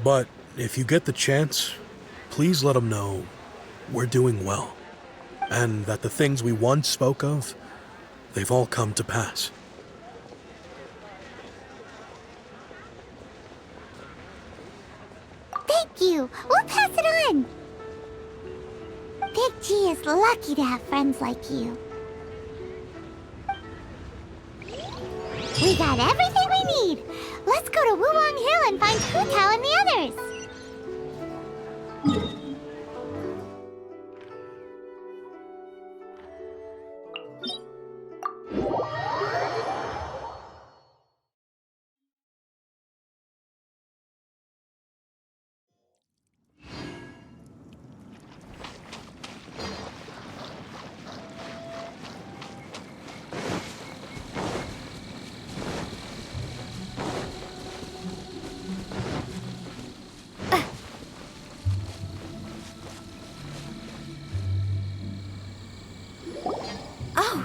But if you get the chance, please let them know we're doing well, and that the things we once spoke of, they've all come to pass. Thank you. We'll pass it on. Big G is lucky to have friends like you. We got everything we need. Let's go to Wulong Hill and find Hu Tao and the others.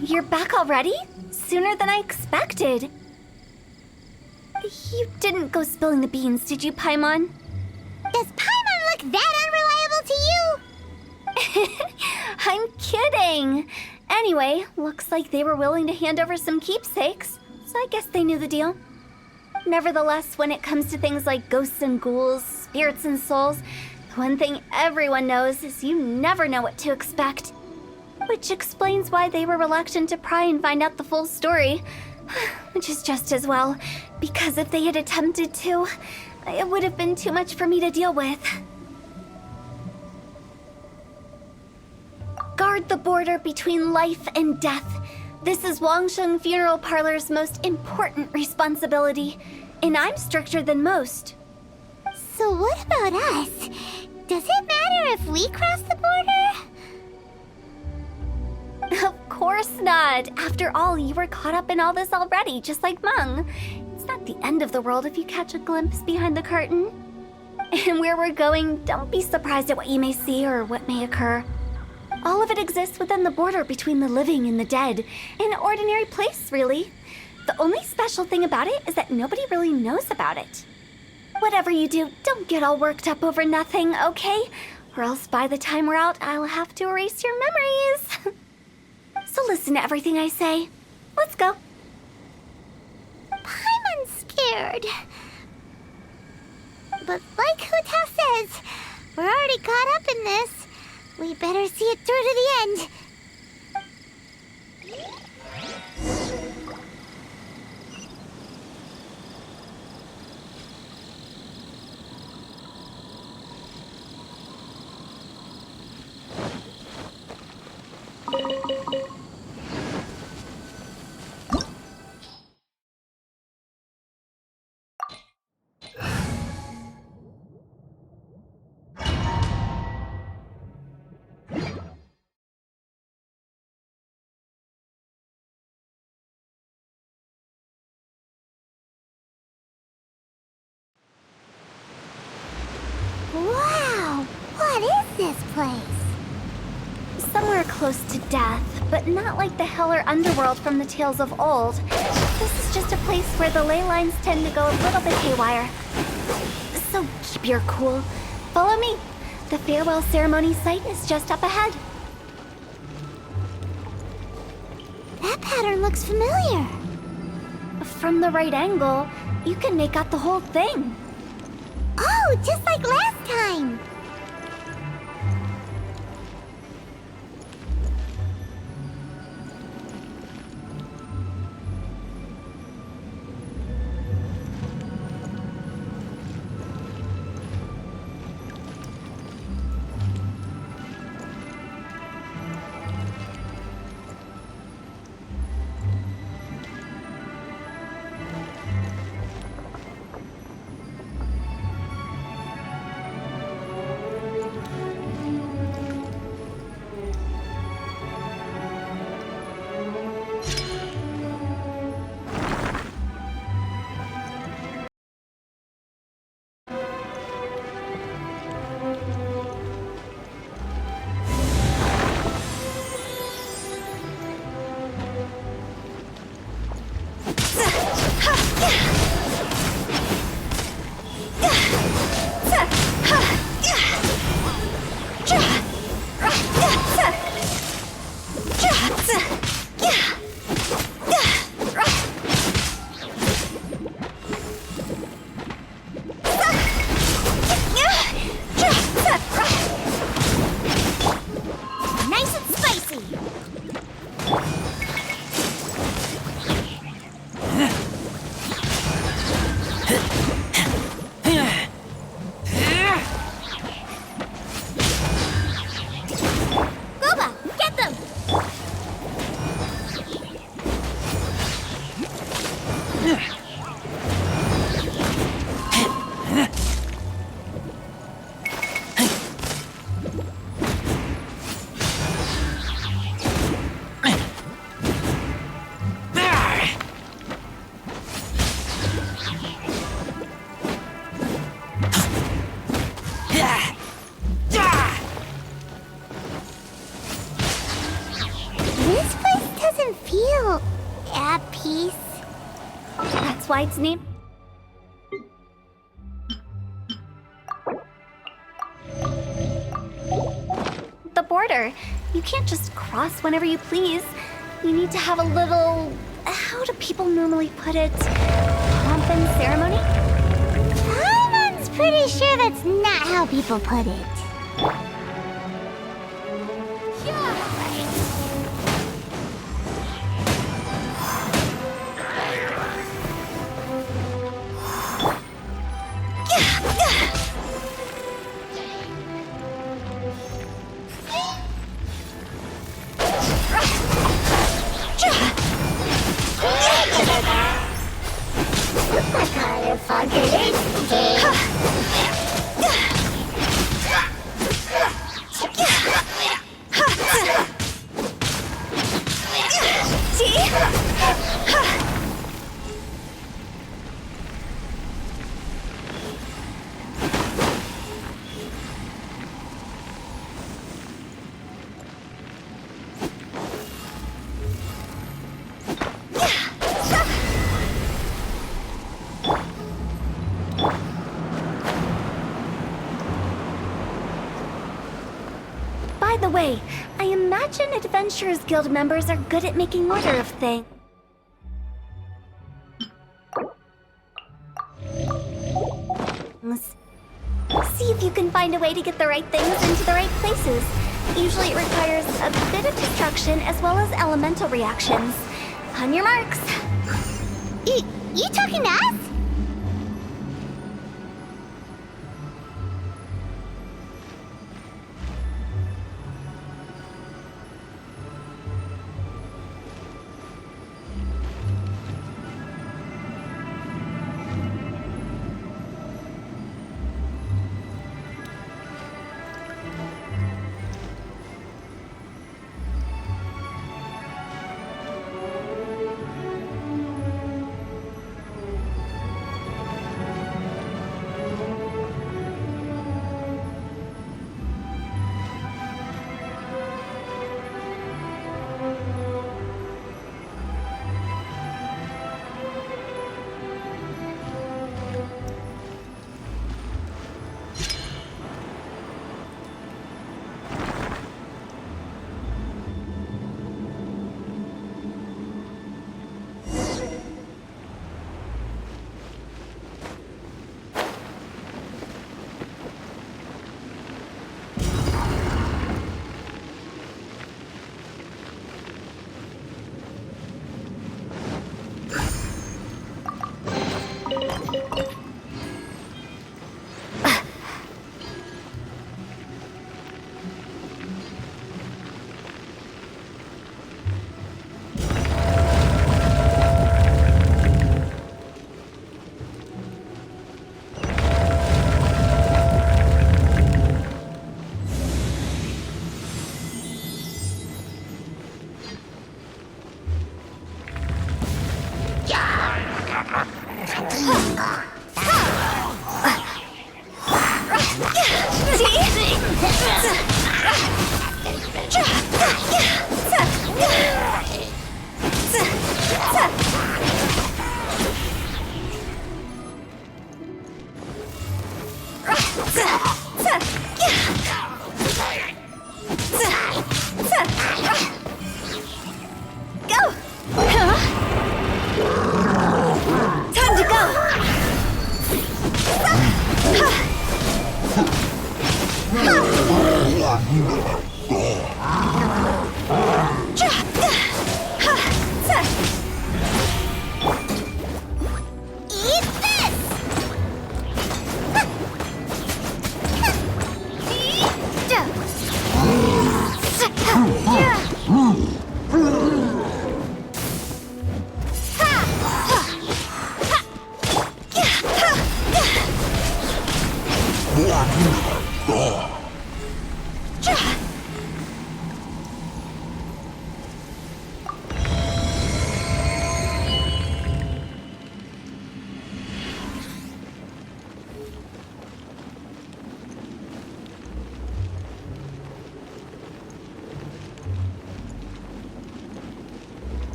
You're back already? Sooner than I expected. You didn't go spilling the beans, did you, Paimon? Does Paimon look that unreliable to you? I'm kidding. Anyway, looks like they were willing to hand over some keepsakes, so I guess they knew the deal. Nevertheless, when it comes to things like ghosts and ghouls, spirits and souls, the one thing everyone knows is you never know what to expect. Which explains why they were reluctant to pry and find out the full story. Which is just as well, because if they had attempted to, it would have been too much for me to deal with. Guard the border between life and death. This is Wangsheng Funeral Parlor's most important responsibility, and I'm stricter than most. So what about us? Does it matter if we cross the border? Of course not. After all, you were caught up in all this already, just like Meng. It's not the end of the world if you catch a glimpse behind the curtain. And where we're going, don't be surprised at what you may see or what may occur. All of it exists within the border between the living and the dead. An ordinary place, really. The only special thing about it is that nobody really knows about it. Whatever you do, don't get all worked up over nothing, okay? Or else by the time we're out, I'll have to erase your memories. So listen to everything I say. Let's go. Paimon's scared. But like Hu Tao says, we're already caught up in this. We better see it through to the end. Wow! What is this place? Somewhere close to death, but not like the hell or underworld from the tales of old. This is just a place where the ley lines tend to go a little bit haywire. So keep your cool. Follow me. The farewell ceremony site is just up ahead. That pattern looks familiar. From the right angle, you can make out the whole thing. Oh, just like last time. at peace? That's why it's named. The border. You can't just cross whenever you please. You need to have a little... How do people normally put it? Pomp and ceremony? Paimon's pretty sure that's not how people put it. By the way, I imagine Adventurers Guild members are good at making order of things. See if you can find a way to get the right things into the right places. Usually it requires a bit of destruction as well as elemental reactions. On your marks. You talking to us?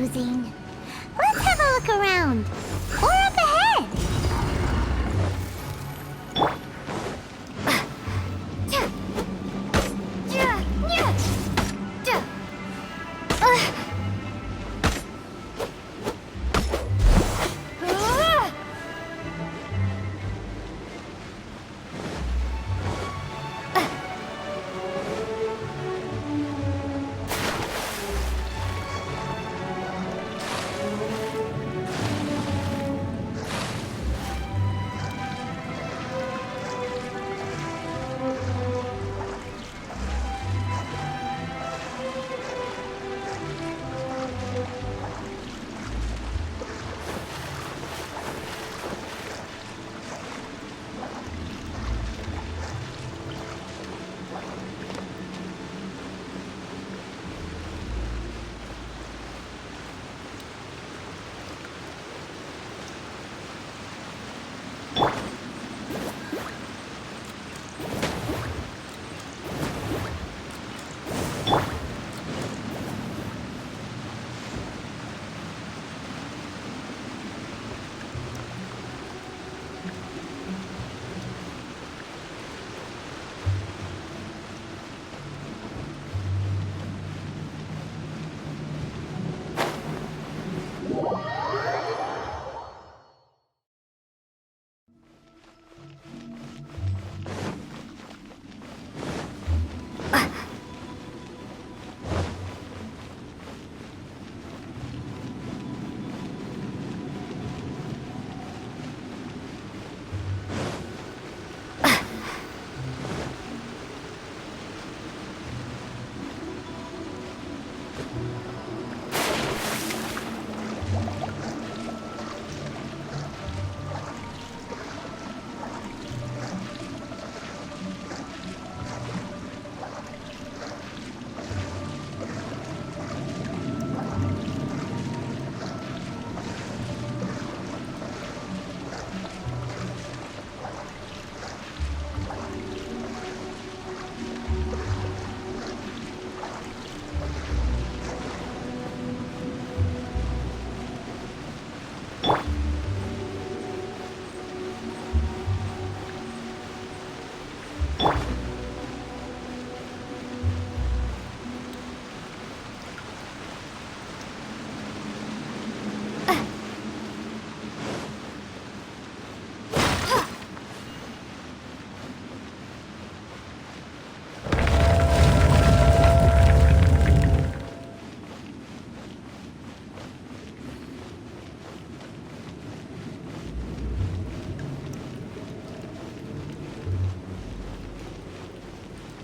confusing. Let's have a look around. Or up ahead.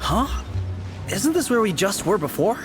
Huh? Isn't this where we just were before?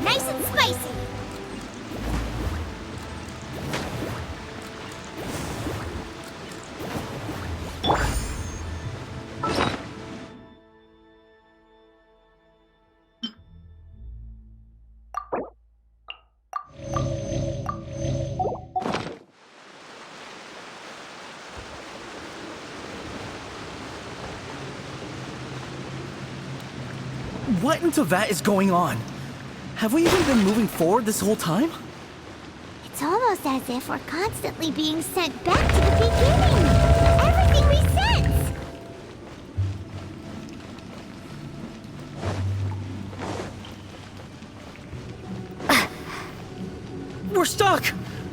Nice and spicy. What in Tevat is going on? Have we even been moving forward this whole time? It's almost as if we're constantly being sent back to the beginning. Everything resets. We're stuck!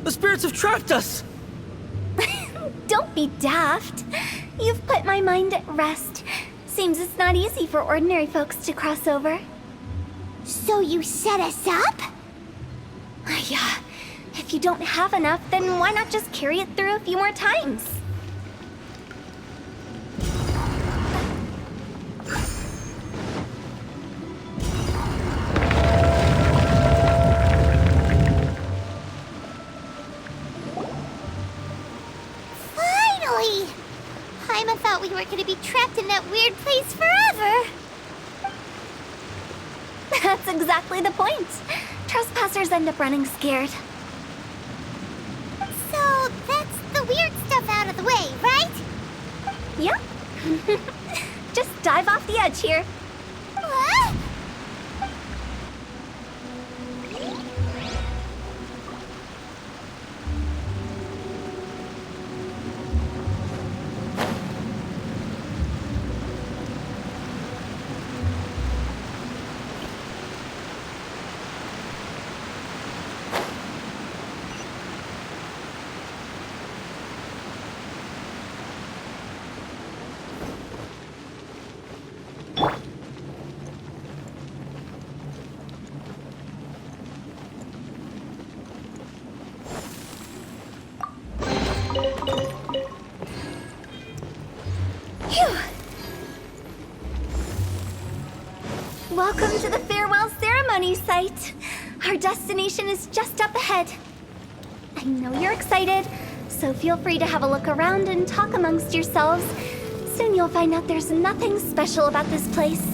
The spirits have trapped us! Don't be daft. You've put my mind at rest. Seems it's not easy for ordinary folks to cross over. So you set us up? Yeah. If you don't have enough, then why not just carry it through a few more times? Finally! Paimon thought we were going to be trapped in that weird place forever. That's exactly the point. Trespassers end up running scared. So that's the weird stuff out of the way, right? Yep. Just dive off the edge here. What? Welcome to the farewell ceremony site. Our destination is just up ahead. I know you're excited, so feel free to have a look around and talk amongst yourselves. Soon you'll find out there's nothing special about this place.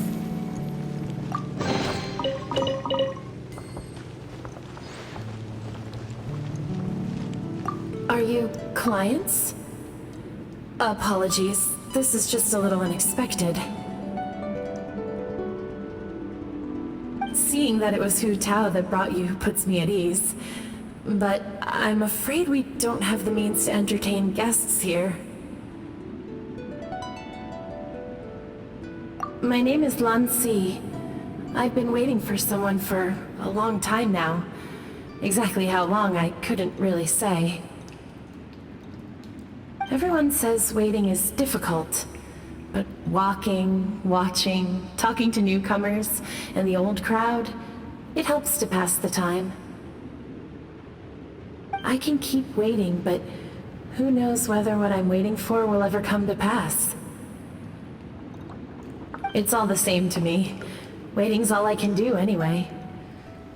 Are you clients? Apologies. This is just a little unexpected. Seeing that it was Hu Tao that brought you puts me at ease. But I'm afraid we don't have the means to entertain guests here. My name is Lan Si. I've been waiting for someone for a long time now. Exactly how long, I couldn't really say. Everyone says waiting is difficult, but walking, watching, talking to newcomers and the old crowd, it helps to pass the time. I can keep waiting, but who knows whether what I'm waiting for will ever come to pass. It's all the same to me. Waiting's all I can do anyway.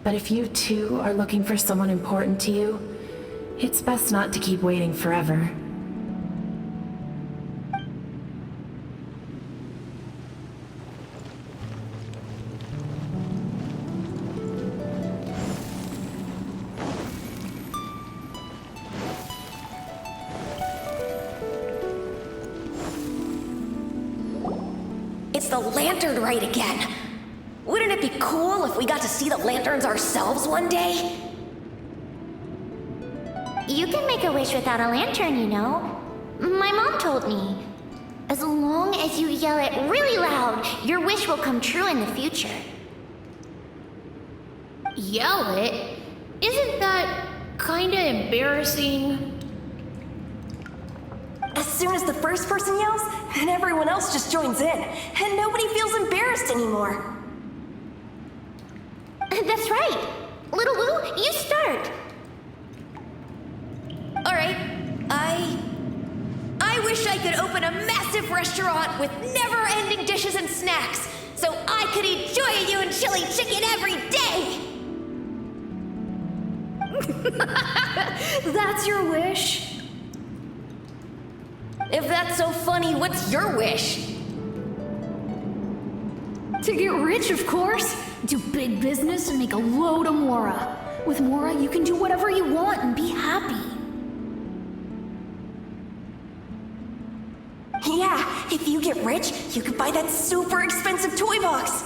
But if you too are looking for someone important to you, it's best not to keep waiting forever. It's the lantern rite again. Wouldn't it be cool if we got to see the lanterns ourselves one day? You can make a wish without a lantern, you know. My mom told me. As long as you yell it really loud, your wish will come true in the future. Yell it? Isn't that kinda embarrassing? As soon as the first person yells, and everyone else just joins in, and nobody feels embarrassed anymore. That's right. Little Wu, you start. Alright, I wish I could open a massive restaurant with never-ending dishes and snacks, so I could eat Joya and chili chicken every day! That's your wish? If that's so funny, what's your wish? To get rich, of course. Do big business and make a load of Mora. With Mora, you can do whatever you want and be happy. Yeah, if you get rich, you could buy that super expensive toy box.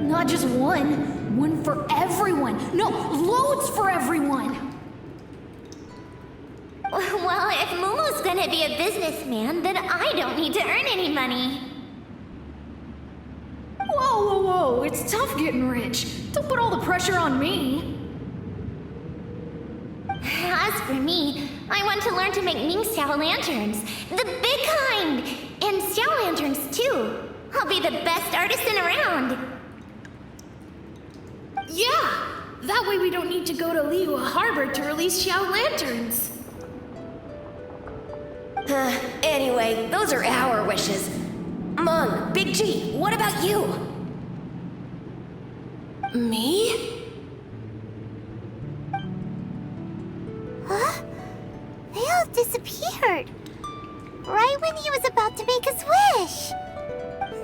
Not just one. One for everyone. No, loads for everyone. Well, if Momo's gonna be a businessman, then I don't need to earn any money. Whoa, whoa, whoa, it's tough getting rich. Don't put all the pressure on me. As for me, I want to learn to make Ming-style lanterns. The big kind! And style lanterns, too. I'll be the best artisan around. Yeah! That way we don't need to go to Liyue Harbor to release Xiao lanterns. Anyway, those are our wishes. Mung, Big G, what about you? Me? Huh? They all disappeared. Right when he was about to make his wish.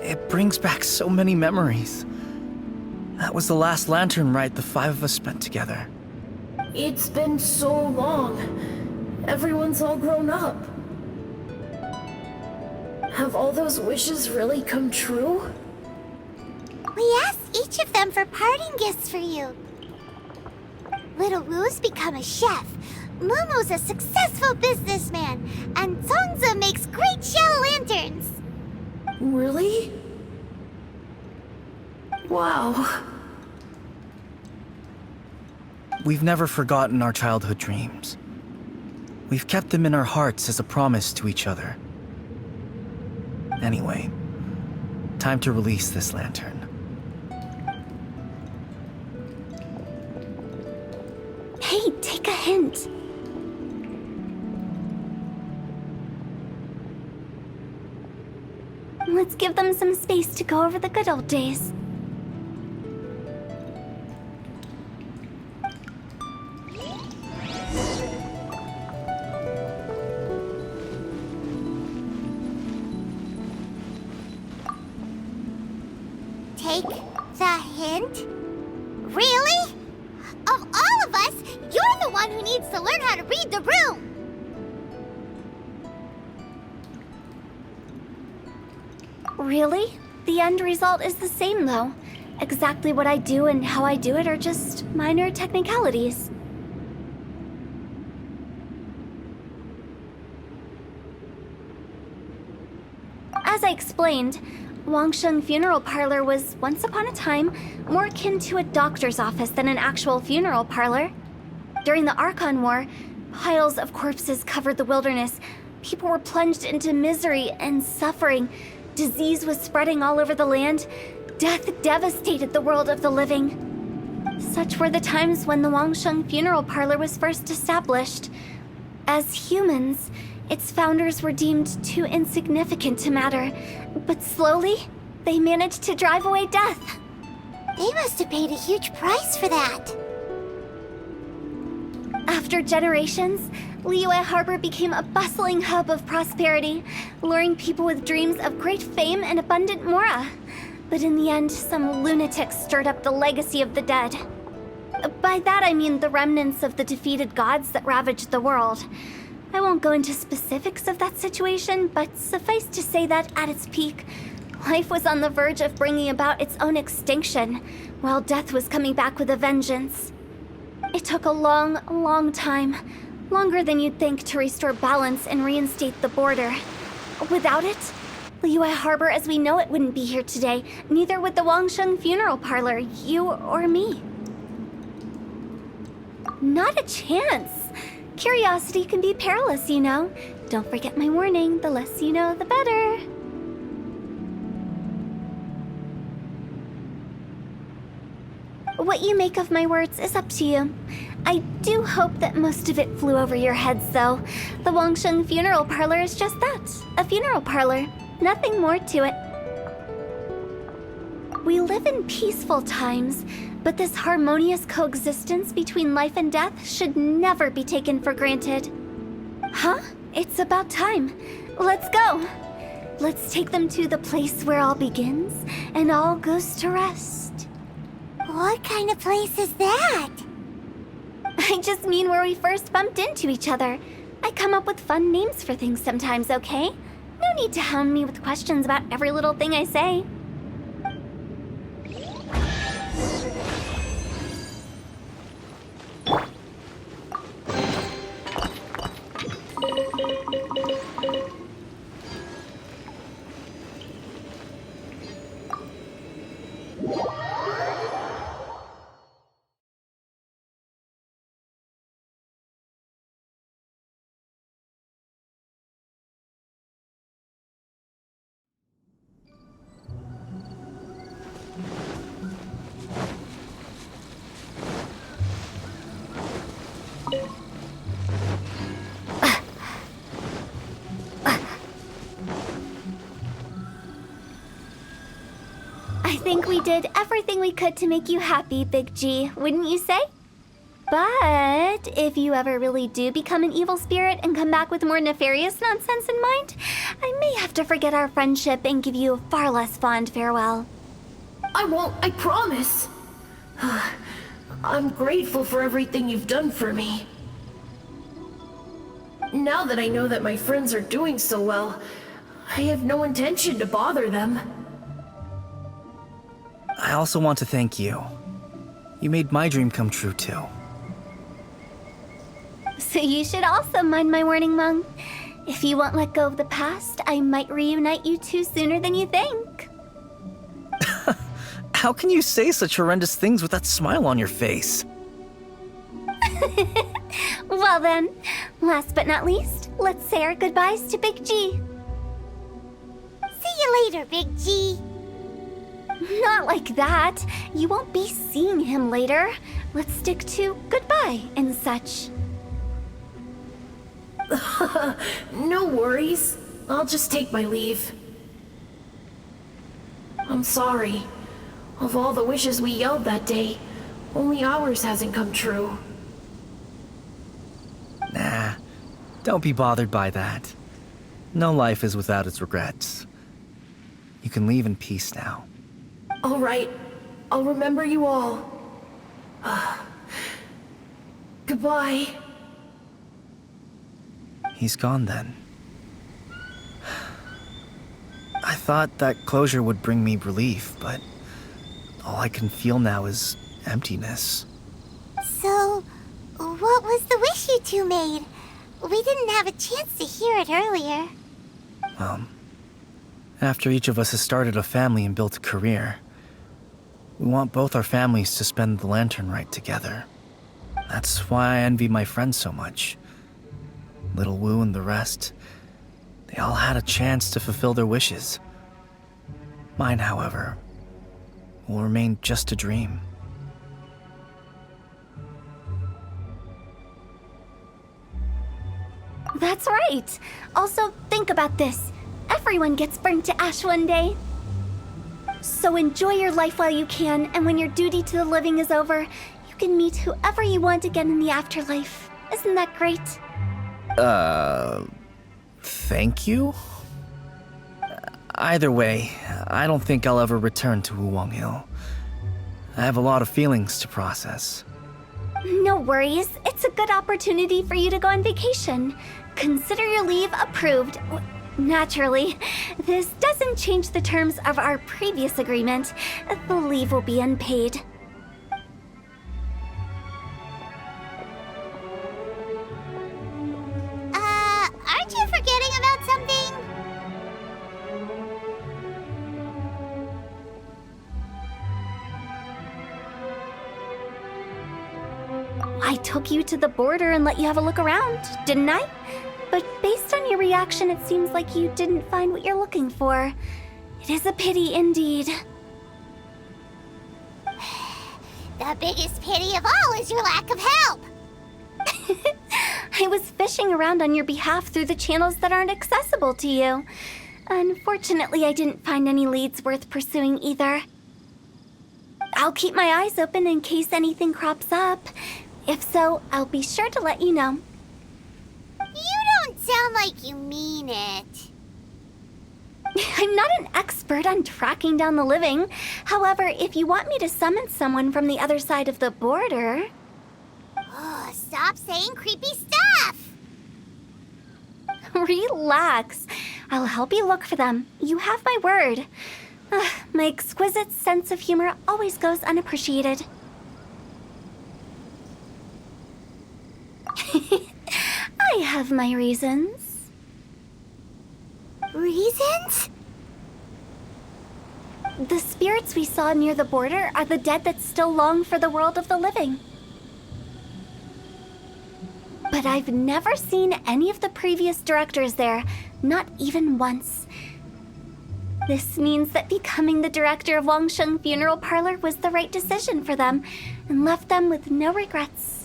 It brings back so many memories. That was the last lantern ride the 5 of us spent together. It's been so long. Everyone's all grown up. Have all those wishes really come true? We asked each of them for parting gifts for you. Little Wu's become a chef. Momo's a successful businessman. And Songza makes great shell lanterns. Really? Wow. We've never forgotten our childhood dreams. We've kept them in our hearts as a promise to each other. Anyway, time to release this lantern. Hey, take a hint. Let's give them some space to go over the good old days. Take the hint? Really? Of all of us, you're the one who needs to learn how to read the room! Really? The end result is the same, though. Exactly what I do and how I do it are just minor technicalities. As I explained, Wangsheng Funeral Parlor was, once upon a time, more akin to a doctor's office than an actual funeral parlor. During the Archon War, piles of corpses covered the wilderness. People were plunged into misery and suffering. Disease was spreading all over the land. Death devastated the world of the living. Such were the times when the Wangsheng Funeral Parlor was first established. As humans, its founders were deemed too insignificant to matter, but slowly, they managed to drive away death. They must have paid a huge price for that. After generations, Liyue Harbor became a bustling hub of prosperity, luring people with dreams of great fame and abundant mora. But in the end, some lunatics stirred up the legacy of the dead. By that I mean the remnants of the defeated gods that ravaged the world. I won't go into specifics of that situation, but suffice to say that at its peak, life was on the verge of bringing about its own extinction, while death was coming back with a vengeance. It took a long, long time, longer than you'd think, to restore balance and reinstate the border. Without it, Liyue Harbor as we know it wouldn't be here today, neither would the Wangsheng Funeral Parlor, you or me. Not a chance. Curiosity can be perilous, you know. Don't forget my warning, the less you know, the better. What you make of my words is up to you. I do hope that most of it flew over your heads, though. The Wangsheng Funeral Parlor is just that, a funeral parlor. Nothing more to it. We live in peaceful times, but this harmonious coexistence between life and death should never be taken for granted. Huh? It's about time. Let's go. Let's take them to the place where all begins and all goes to rest. What kind of place is that? I just mean where we first bumped into each other. I come up with fun names for things sometimes, okay? No need to hound me with questions about every little thing I say. think we did everything we could to make you happy, Big G, wouldn't you say? But if you ever really do become an evil spirit and come back with more nefarious nonsense in mind, I may have to forget our friendship and give you a far less fond farewell. I won't, I promise. I'm grateful for everything you've done for me. Now that I know that my friends are doing so well, I have no intention to bother them. I also want to thank you. You made my dream come true, too. So you should also mind my warning, Mung. If you won't let go of the past, I might reunite you two sooner than you think. How can you say such horrendous things with that smile on your face? Well then, last but not least, let's say our goodbyes to Big G. See you later, Big G. Not like that. You won't be seeing him later. Let's stick to goodbye and such. No worries. I'll just take my leave. I'm sorry. Of all the wishes we yelled that day, only ours hasn't come true. Nah, don't be bothered by that. No life is without its regrets. You can leave in peace now. All right. I'll remember you all. Goodbye. He's gone then. I thought that closure would bring me relief, but all I can feel now is emptiness. So, what was the wish you two made? We didn't have a chance to hear it earlier. After each of us has started a family and built a career, we want both our families to spend the Lantern Rite together. That's why I envy my friends so much. Little Wu and the rest, they all had a chance to fulfill their wishes. Mine, however, will remain just a dream. That's right. Also, think about this. Everyone gets burned to ash one day. So enjoy your life while you can, and when your duty to the living is over, you can meet whoever you want again in the afterlife. Isn't that great? Thank you? Either way, I don't think I'll ever return to Wuwang Hill. I have a lot of feelings to process. No worries. It's a good opportunity for you to go on vacation. Consider your leave approved. Naturally, this doesn't change the terms of our previous agreement. The leave will be unpaid. Aren't you forgetting about something? I took you to the border and let you have a look around, didn't I? But based on your reaction, it seems like you didn't find what you're looking for. It is a pity indeed. The biggest pity of all is your lack of help. I was fishing around on your behalf through the channels that aren't accessible to you. Unfortunately, I didn't find any leads worth pursuing either. I'll keep my eyes open in case anything crops up. If so, I'll be sure to let you know. You don't sound like you mean it. I'm not an expert on tracking down the living. However, if you want me to summon someone from the other side of the border... Oh, stop saying creepy stuff! Relax. I'll help you look for them. You have my word. My exquisite sense of humor always goes unappreciated. I have my reasons. Reasons? The spirits we saw near the border are the dead that still long for the world of the living. But I've never seen any of the previous directors there, not even once. This means that becoming the director of Wangsheng Funeral Parlor was the right decision for them, and left them with no regrets.